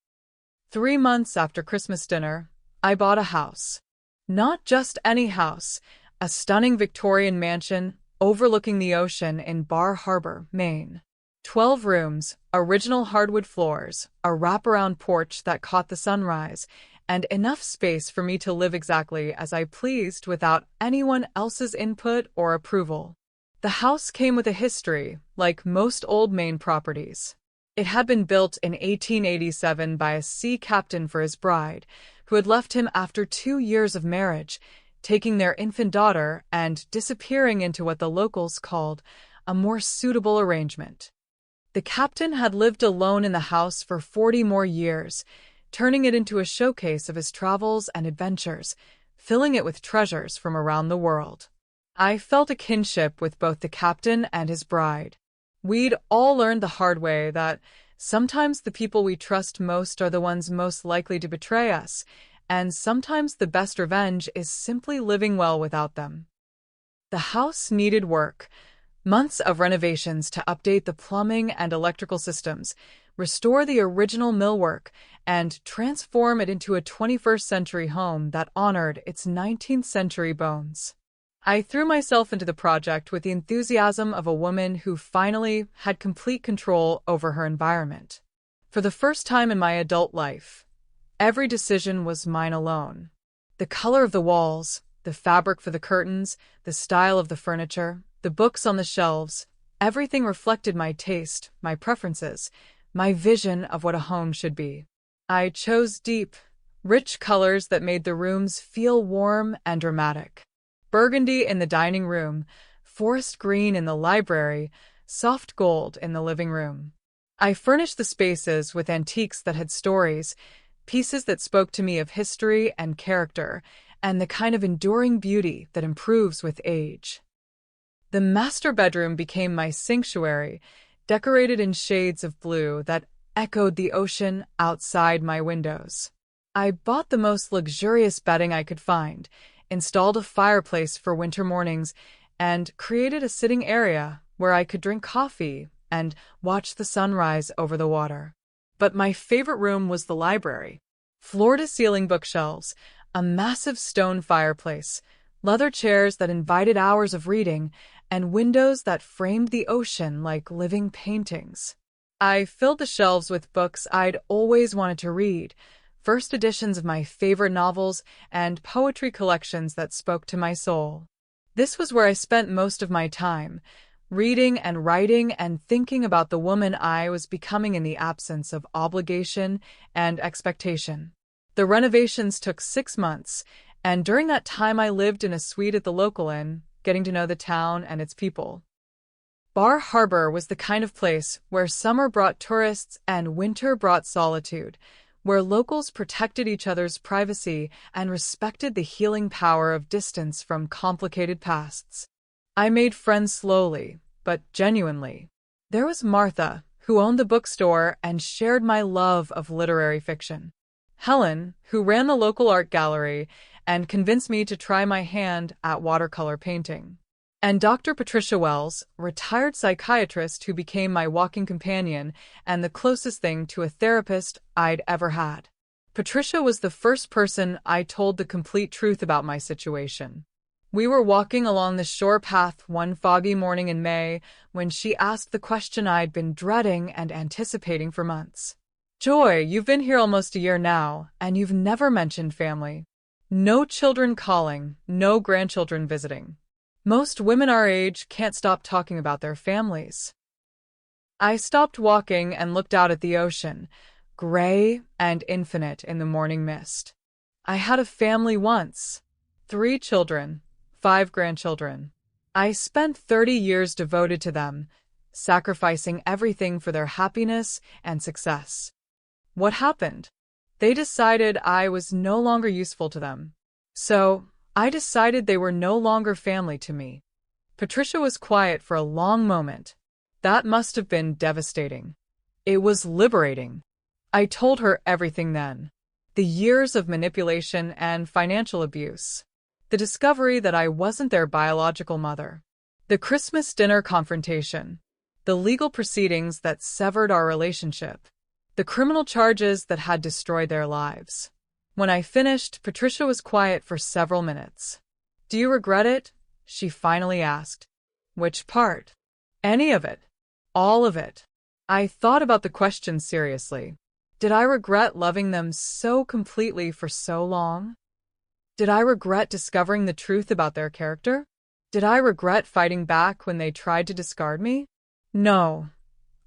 3 months after Christmas dinner, I bought a house. Not just any house, a stunning Victorian mansion overlooking the ocean in Bar Harbor, Maine. 12 rooms, original hardwood floors, a wraparound porch that caught the sunrise, and enough space for me to live exactly as I pleased without anyone else's input or approval. The house came with a history, like most old Maine properties. It had been built in 1887 by a sea captain for his bride, who had left him after 2 years of marriage, taking their infant daughter and disappearing into what the locals called a more suitable arrangement. The captain had lived alone in the house for 40 more years, turning it into a showcase of his travels and adventures, filling it with treasures from around the world. I felt a kinship with both the captain and his bride. We'd all learned the hard way that sometimes the people we trust most are the ones most likely to betray us, and sometimes the best revenge is simply living well without them. The house needed work. Months of renovations to update the plumbing and electrical systems, restore the original millwork, and transform it into a 21st century home that honored its 19th century bones. I threw myself into the project with the enthusiasm of a woman who finally had complete control over her environment. For the first time in my adult life, every decision was mine alone. The color of the walls, the fabric for the curtains, the style of the furniture, the books on the shelves, everything reflected my taste, my preferences, my vision of what a home should be. I chose deep, rich colors that made the rooms feel warm and dramatic. Burgundy in the dining room, forest green in the library, soft gold in the living room. I furnished the spaces with antiques that had stories, pieces that spoke to me of history and character, and the kind of enduring beauty that improves with age. The master bedroom became my sanctuary, decorated in shades of blue that echoed the ocean outside my windows. I bought the most luxurious bedding I could find, installed a fireplace for winter mornings, and created a sitting area where I could drink coffee and watch the sunrise over the water. But my favorite room was the library. Floor-to-ceiling bookshelves, a massive stone fireplace, leather chairs that invited hours of reading, and windows that framed the ocean like living paintings. I filled the shelves with books I'd always wanted to read, first editions of my favorite novels, and poetry collections that spoke to my soul. This was where I spent most of my time, reading and writing and thinking about the woman I was becoming in the absence of obligation and expectation. The renovations took 6 months, and during that time I lived in a suite at the local inn, getting to know the town and its people. Bar Harbor was the kind of place where summer brought tourists and winter brought solitude, where locals protected each other's privacy and respected the healing power of distance from complicated pasts. I made friends slowly, but genuinely. There was Martha, who owned the bookstore and shared my love of literary fiction. Helen, who ran the local art gallery and convinced me to try my hand at watercolor painting. And Dr. Patricia Wells, retired psychiatrist who became my walking companion and the closest thing to a therapist I'd ever had. Patricia was the first person I told the complete truth about my situation. We were walking along the shore path one foggy morning in May when she asked the question I'd been dreading and anticipating for months. Joy, you've been here almost a year now, and you've never mentioned family. No children calling, no grandchildren visiting. Most women our age can't stop talking about their families. I stopped walking and looked out at the ocean, gray and infinite in the morning mist. I had a family once. 3 children, 5 grandchildren. I spent 30 years devoted to them, sacrificing everything for their happiness and success. What happened? They decided I was no longer useful to them. So, I decided they were no longer family to me. Patricia was quiet for a long moment. That must have been devastating. It was liberating. I told her everything then. The years of manipulation and financial abuse. The discovery that I wasn't their biological mother. The Christmas dinner confrontation. The legal proceedings that severed our relationship. The criminal charges that had destroyed their lives. When I finished, Patricia was quiet for several minutes. Do you regret it? She finally asked. Which part? Any of it. All of it. I thought about the question seriously. Did I regret loving them so completely for so long? Did I regret discovering the truth about their character? Did I regret fighting back when they tried to discard me? No,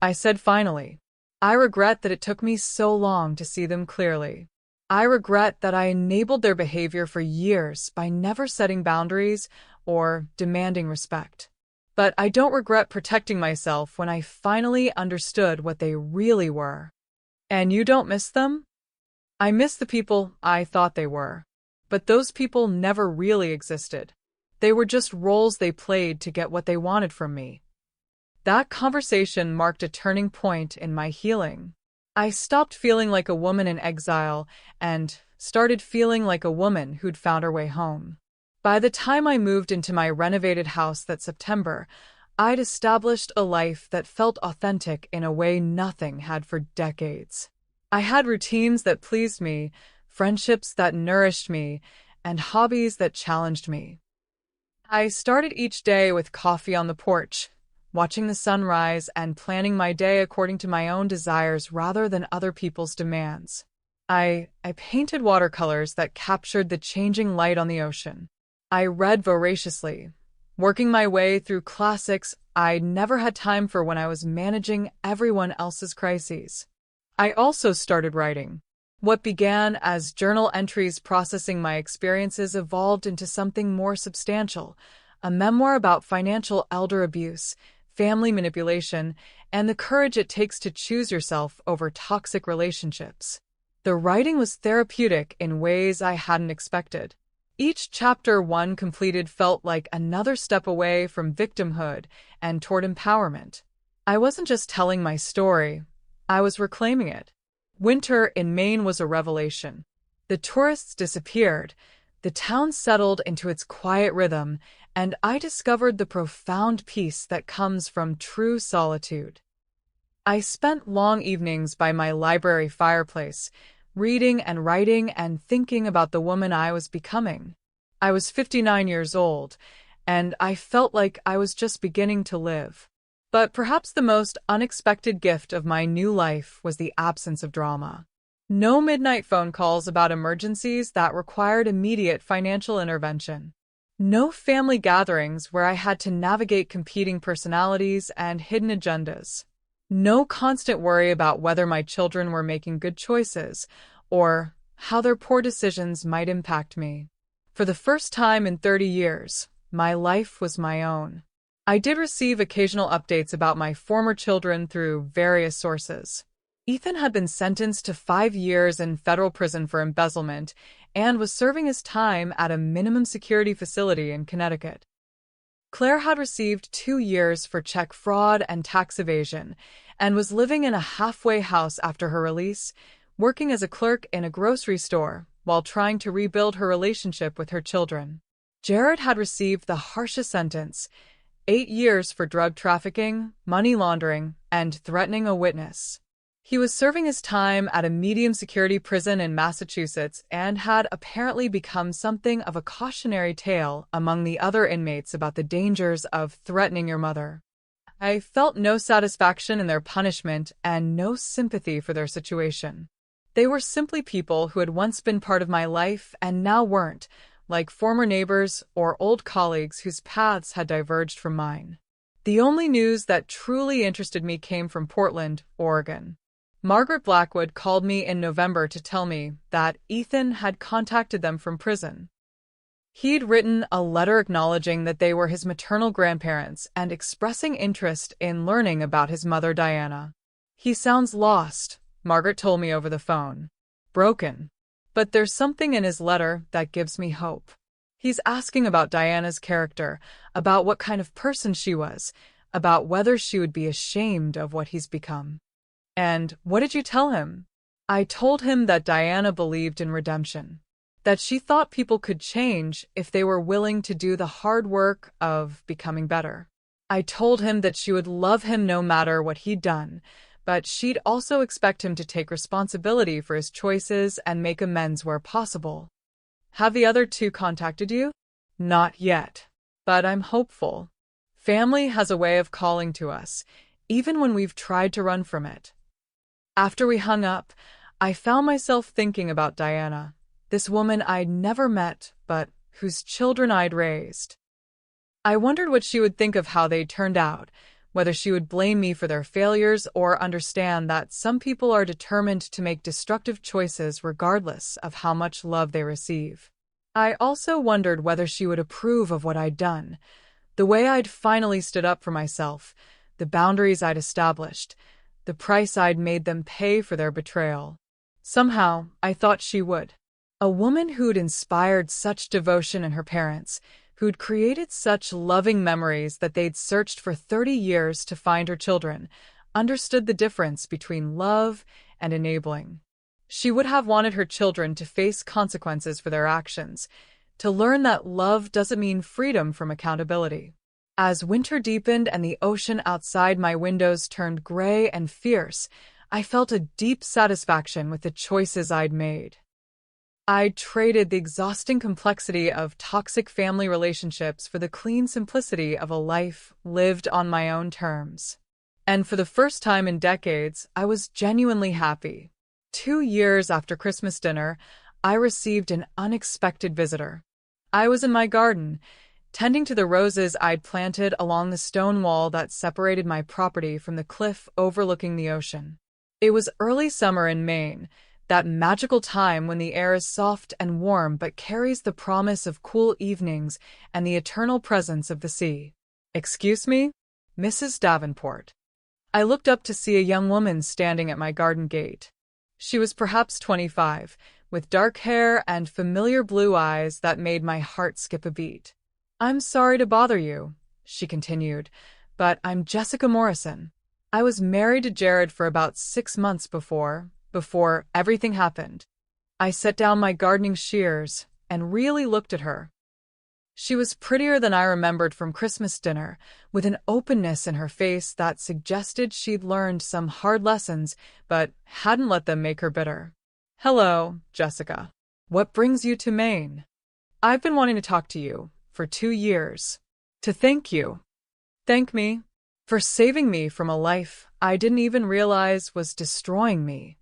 I said finally. I regret that it took me so long to see them clearly. I regret that I enabled their behavior for years by never setting boundaries or demanding respect. But I don't regret protecting myself when I finally understood what they really were. And you don't miss them? I miss the people I thought they were. But those people never really existed. They were just roles they played to get what they wanted from me. That conversation marked a turning point in my healing. I stopped feeling like a woman in exile and started feeling like a woman who'd found her way home. By the time I moved into my renovated house that September, I'd established a life that felt authentic in a way nothing had for decades. I had routines that pleased me, friendships that nourished me, and hobbies that challenged me. I started each day with coffee on the porch, watching the sun rise and planning my day according to my own desires rather than other people's demands. I painted watercolors that captured the changing light on the ocean. I read voraciously, working my way through classics I'd never had time for when I was managing everyone else's crises. I also started writing. What began as journal entries processing my experiences evolved into something more substantial, a memoir about financial elder abuse, family manipulation, and the courage it takes to choose yourself over toxic relationships. The writing was therapeutic in ways I hadn't expected. Each chapter one completed felt like another step away from victimhood and toward empowerment. I wasn't just telling my story, I was reclaiming it. Winter in Maine was a revelation. The tourists disappeared, the town settled into its quiet rhythm, and I discovered the profound peace that comes from true solitude. I spent long evenings by my library fireplace, reading and writing and thinking about the woman I was becoming. I was 59 years old, and I felt like I was just beginning to live. But perhaps the most unexpected gift of my new life was the absence of drama. No midnight phone calls about emergencies that required immediate financial intervention. No family gatherings where I had to navigate competing personalities and hidden agendas. No constant worry about whether my children were making good choices or how their poor decisions might impact me. For the first time in 30 years, my life was my own. I did receive occasional updates about my former children through various sources. Ethan had been sentenced to 5 years in federal prison for embezzlement and was serving his time at a minimum security facility in Connecticut. Claire had received 2 years for check fraud and tax evasion and was living in a halfway house after her release, working as a clerk in a grocery store while trying to rebuild her relationship with her children. Jared had received the harshest sentence, 8 years for drug trafficking, money laundering, and threatening a witness. He was serving his time at a medium security prison in Massachusetts and had apparently become something of a cautionary tale among the other inmates about the dangers of threatening your mother. I felt no satisfaction in their punishment and no sympathy for their situation. They were simply people who had once been part of my life and now weren't, like former neighbors or old colleagues whose paths had diverged from mine. The only news that truly interested me came from Portland, Oregon. Margaret Blackwood called me in November to tell me that Ethan had contacted them from prison. He'd written a letter acknowledging that they were his maternal grandparents and expressing interest in learning about his mother, Diana. "He sounds lost," Margaret told me over the phone. "Broken. But there's something in his letter that gives me hope. He's asking about Diana's character, about what kind of person she was, about whether she would be ashamed of what he's become." "And what did you tell him?" "I told him that Diana believed in redemption, that she thought people could change if they were willing to do the hard work of becoming better. I told him that she would love him no matter what he'd done, but she'd also expect him to take responsibility for his choices and make amends where possible." "Have the other two contacted you?" "Not yet, but I'm hopeful. Family has a way of calling to us, even when we've tried to run from it." After we hung up, I found myself thinking about Diana, this woman I'd never met, but whose children I'd raised. I wondered what she would think of how they'd turned out, whether she would blame me for their failures or understand that some people are determined to make destructive choices regardless of how much love they receive. I also wondered whether she would approve of what I'd done, the way I'd finally stood up for myself, the boundaries I'd established, the price I'd made them pay for their betrayal. Somehow, I thought she would. A woman who'd inspired such devotion in her parents, who'd created such loving memories that they'd searched for 30 years to find her children, understood the difference between love and enabling. She would have wanted her children to face consequences for their actions, to learn that love doesn't mean freedom from accountability. As winter deepened and the ocean outside my windows turned gray and fierce, I felt a deep satisfaction with the choices I'd made. I'd traded the exhausting complexity of toxic family relationships for the clean simplicity of a life lived on my own terms. And for the first time in decades, I was genuinely happy. 2 years after Christmas dinner, I received an unexpected visitor. I was in my garden, tending to the roses I'd planted along the stone wall that separated my property from the cliff overlooking the ocean. It was early summer in Maine, that magical time when the air is soft and warm but carries the promise of cool evenings and the eternal presence of the sea. "Excuse me, Mrs. Davenport." I looked up to see a young woman standing at my garden gate. She was perhaps 25, with dark hair and familiar blue eyes that made my heart skip a beat. "I'm sorry to bother you," she continued, "but I'm Jessica Morrison. I was married to Jared for about 6 months before everything happened." I set down my gardening shears and really looked at her. She was prettier than I remembered from Christmas dinner, with an openness in her face that suggested she'd learned some hard lessons but hadn't let them make her bitter. "Hello, Jessica. What brings you to Maine?" "I've been wanting to talk to you for 2 years. To thank you." "Thank me?" "For saving me from a life I didn't even realize was destroying me."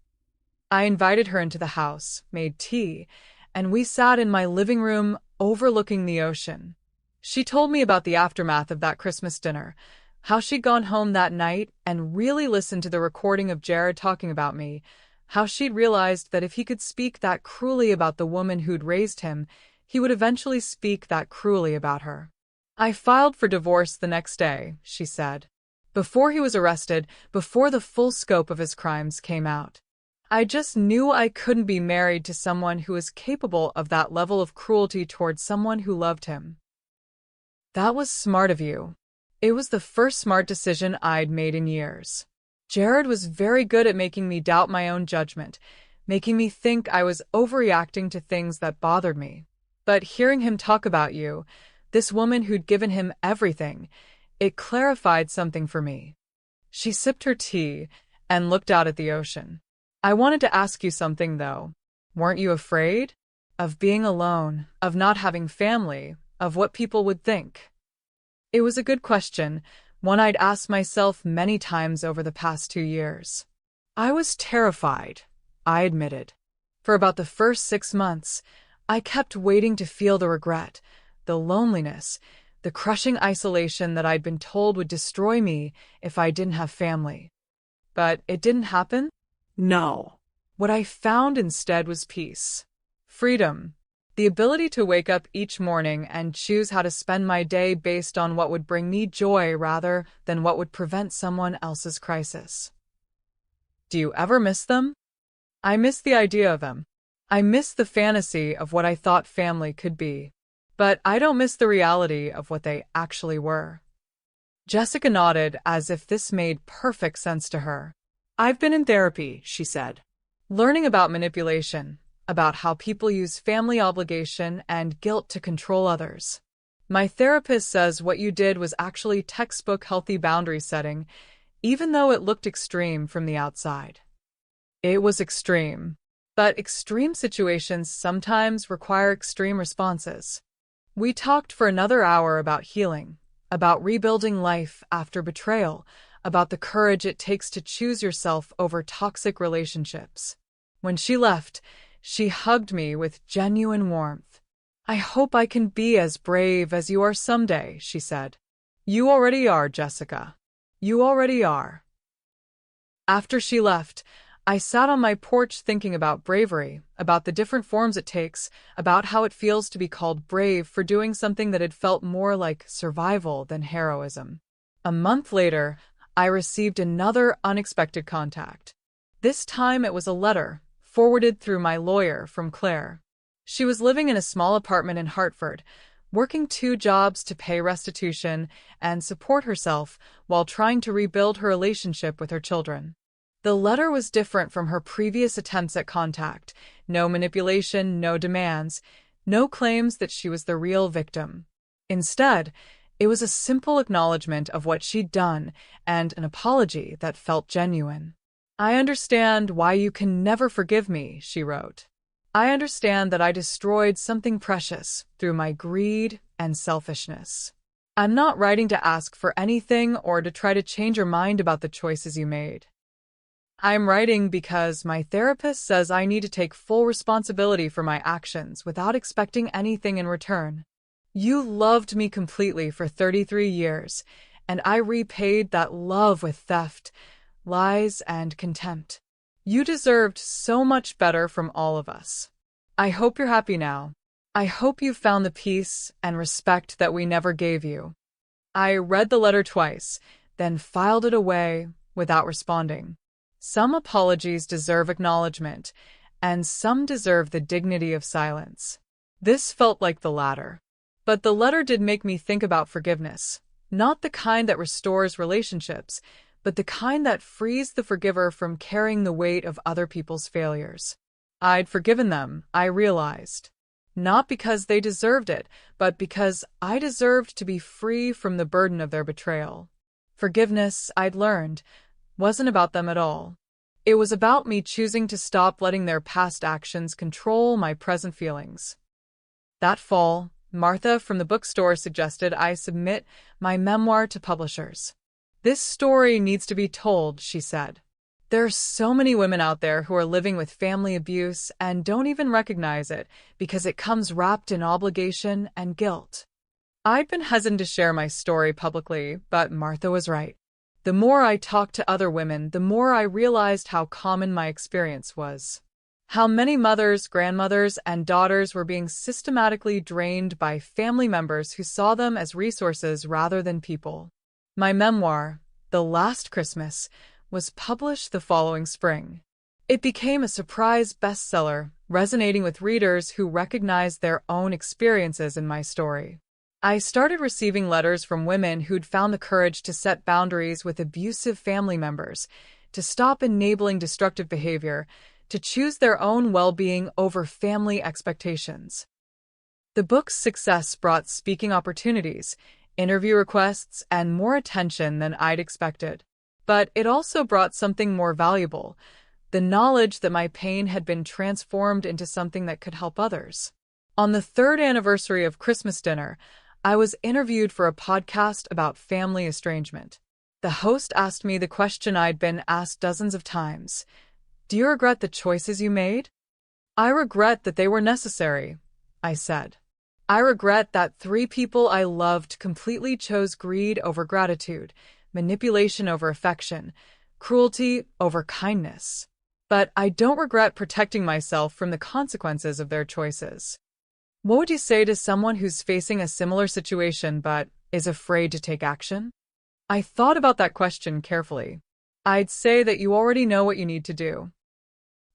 I invited her into the house, made tea, and we sat in my living room overlooking the ocean. She told me about the aftermath of that Christmas dinner, how she'd gone home that night and really listened to the recording of Jared talking about me, how she'd realized that if he could speak that cruelly about the woman who'd raised him, he would eventually speak that cruelly about her. "I filed for divorce the next day," she said. "Before he was arrested, before the full scope of his crimes came out. I just knew I couldn't be married to someone who was capable of that level of cruelty towards someone who loved him." "That was smart of you." It was the first smart decision I'd made in years. Jared was very good at making me doubt my own judgment, making me think I was overreacting to things that bothered me. But hearing him talk about you, this woman who'd given him everything, it clarified something for me. She sipped her tea, and looked out at the ocean. I wanted to ask you something, though. Weren't you afraid? Of being alone, of not having family, of what people would think? It was a good question, one I'd asked myself many times over the past 2 years. I was terrified, I admitted. For about the first 6 months, I kept waiting to feel the regret, the loneliness, the crushing isolation that I'd been told would destroy me if I didn't have family. But it didn't happen. No. What I found instead was peace. Freedom. The ability to wake up each morning and choose how to spend my day based on what would bring me joy rather than what would prevent someone else's crisis. Do you ever miss them? I miss the idea of them. I miss the fantasy of what I thought family could be. But I don't miss the reality of what they actually were. Jessica nodded as if this made perfect sense to her. I've been in therapy, she said. Learning about manipulation, about how people use family obligation and guilt to control others. My therapist says what you did was actually textbook healthy boundary setting, even though it looked extreme from the outside. It was extreme. But extreme situations sometimes require extreme responses. We talked for another hour about healing, about rebuilding life after betrayal, about the courage it takes to choose yourself over toxic relationships. When she left, she hugged me with genuine warmth. I hope I can be as brave as you are someday, she said. You already are, Jessica. You already are. After she left, I sat on my porch thinking about bravery, about the different forms it takes, about how it feels to be called brave for doing something that had felt more like survival than heroism. A month later, I received another unexpected contact. This time it was a letter, forwarded through my lawyer, from Claire. She was living in a small apartment in Hartford, working 2 jobs to pay restitution and support herself while trying to rebuild her relationship with her children. The letter was different from her previous attempts at contact. No manipulation, no demands, no claims that she was the real victim. Instead, it was a simple acknowledgement of what she'd done and an apology that felt genuine. I understand why you can never forgive me, she wrote. I understand that I destroyed something precious through my greed and selfishness. I'm not writing to ask for anything or to try to change your mind about the choices you made. I'm writing because my therapist says I need to take full responsibility for my actions without expecting anything in return. You loved me completely for 33 years, and I repaid that love with theft, lies, and contempt. You deserved so much better from all of us. I hope you're happy now. I hope you've found the peace and respect that we never gave you. I read the letter twice, then filed it away without responding. Some apologies deserve acknowledgement, and some deserve the dignity of silence. This felt like the latter. But the letter did make me think about forgiveness, not the kind that restores relationships, but the kind that frees the forgiver from carrying the weight of other people's failures. I'd forgiven them, I realized. Not because they deserved it, but because I deserved to be free from the burden of their betrayal. Forgiveness, I'd learned, wasn't about them at all. It was about me choosing to stop letting their past actions control my present feelings. That fall, Martha from the bookstore suggested I submit my memoir to publishers. This story needs to be told, she said. There are so many women out there who are living with family abuse and don't even recognize it because it comes wrapped in obligation and guilt. I'd been hesitant to share my story publicly, but Martha was right. The more I talked to other women, the more I realized how common my experience was. How many mothers, grandmothers, and daughters were being systematically drained by family members who saw them as resources rather than people. My memoir, The Last Christmas, was published the following spring. It became a surprise bestseller, resonating with readers who recognized their own experiences in my story. I started receiving letters from women who'd found the courage to set boundaries with abusive family members, to stop enabling destructive behavior, to choose their own well-being over family expectations. The book's success brought speaking opportunities, interview requests, and more attention than I'd expected. But it also brought something more valuable, the knowledge that my pain had been transformed into something that could help others. On the third anniversary of Christmas dinner, I was interviewed for a podcast about family estrangement. The host asked me the question I'd been asked dozens of times. Do you regret the choices you made? I regret that they were necessary, I said. I regret that 3 people I loved completely chose greed over gratitude, manipulation over affection, cruelty over kindness. But I don't regret protecting myself from the consequences of their choices. What would you say to someone who's facing a similar situation but is afraid to take action? I thought about that question carefully. I'd say that you already know what you need to do.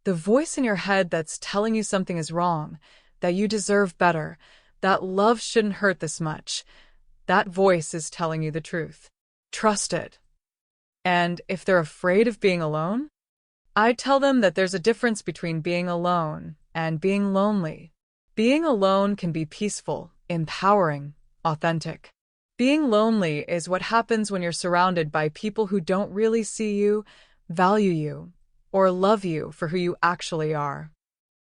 The voice in your head that's telling you something is wrong, that you deserve better, that love shouldn't hurt this much, that voice is telling you the truth. Trust it. And if they're afraid of being alone, I tell them that there's a difference between being alone and being lonely. Being alone can be peaceful, empowering, authentic. Being lonely is what happens when you're surrounded by people who don't really see you, value you, or love you for who you actually are.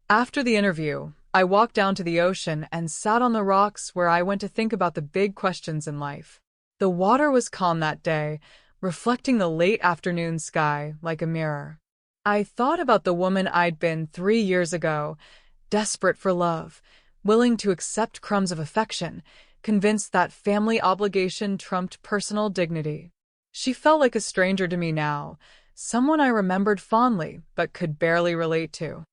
After the interview, I walked down to the ocean and sat on the rocks where I went to think about the big questions in life. The water was calm that day, reflecting the late afternoon sky like a mirror. I thought about the woman I'd been 3 years ago, desperate for love, willing to accept crumbs of affection, convinced that family obligation trumped personal dignity. She felt like a stranger to me now, someone I remembered fondly but could barely relate to.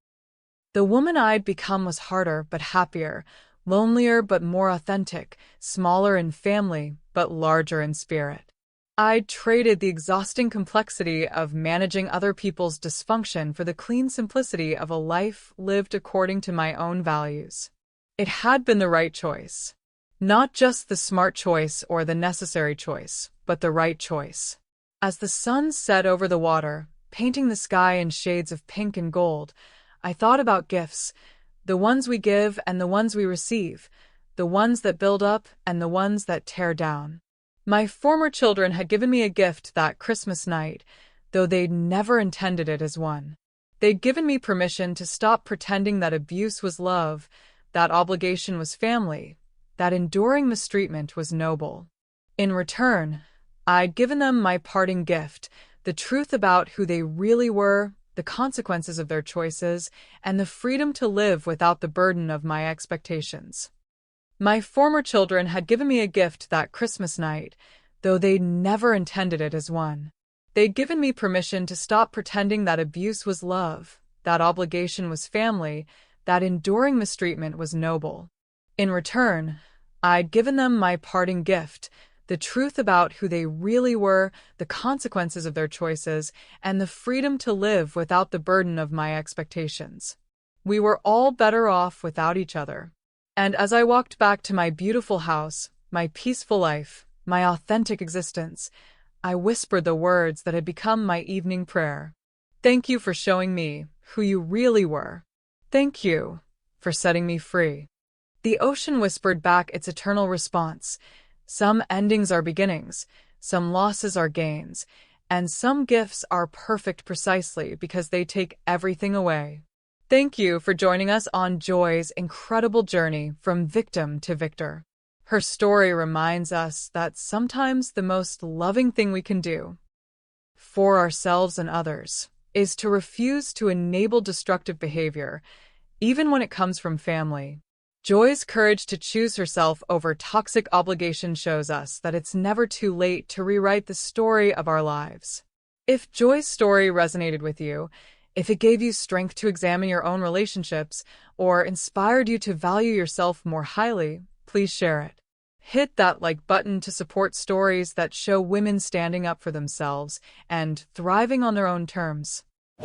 The woman I'd become was harder but happier, lonelier but more authentic, smaller in family but larger in spirit. I'd traded the exhausting complexity of managing other people's dysfunction for the clean simplicity of a life lived according to my own values. It had been the right choice. Not just the smart choice or the necessary choice, but the right choice. As the sun set over the water, painting the sky in shades of pink and gold, I thought about gifts, the ones we give and the ones we receive, the ones that build up and the ones that tear down. My former children had given me a gift that Christmas night, though they'd never intended it as one. They'd given me permission to stop pretending that abuse was love, that obligation was family, that enduring mistreatment was noble. In return, I'd given them my parting gift, the truth about who they really were, the consequences of their choices, and the freedom to live without the burden of my expectations. My former children had given me a gift that Christmas night, though they'd never intended it as one. They'd given me permission to stop pretending that abuse was love, that obligation was family, that enduring mistreatment was noble. In return, I'd given them my parting gift, the truth about who they really were, the consequences of their choices, and the freedom to live without the burden of my expectations. We were all better off without each other. And as I walked back to my beautiful house, my peaceful life, my authentic existence, I whispered the words that had become my evening prayer. Thank you for showing me who you really were. Thank you for setting me free. The ocean whispered back its eternal response. Some endings are beginnings, some losses are gains, and some gifts are perfect precisely because they take everything away. Thank you for joining us on Joy's incredible journey from victim to victor. Her story reminds us that sometimes the most loving thing we can do for ourselves and others is to refuse to enable destructive behavior, even when it comes from family. Joy's courage to choose herself over toxic obligation shows us that it's never too late to rewrite the story of our lives. If Joy's story resonated with you, if it gave you strength to examine your own relationships, or inspired you to value yourself more highly, please share it. Hit that like button to support stories that show women standing up for themselves and thriving on their own terms.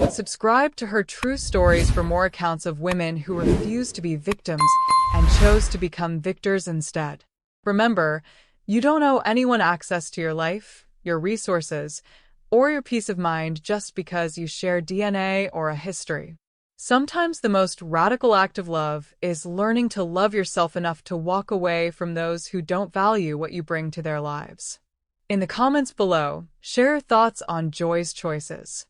Subscribe to her true stories for more accounts of women who refused to be victims and chose to become victors instead. Remember, you don't owe anyone access to your life, your resources, or your peace of mind just because you share DNA or a history. Sometimes the most radical act of love is learning to love yourself enough to walk away from those who don't value what you bring to their lives. In the comments below, share your thoughts on Joy's choices.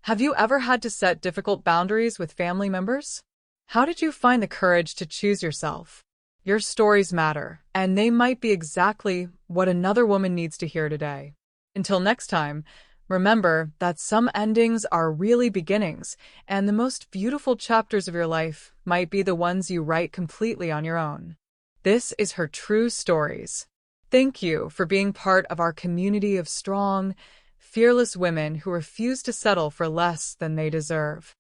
Have you ever had to set difficult boundaries with family members? How did you find the courage to choose yourself? Your stories matter, and they might be exactly what another woman needs to hear today. Until next time, remember that some endings are really beginnings, and the most beautiful chapters of your life might be the ones you write completely on your own. This is Her True Stories. Thank you for being part of our community of strong, fearless women who refuse to settle for less than they deserve.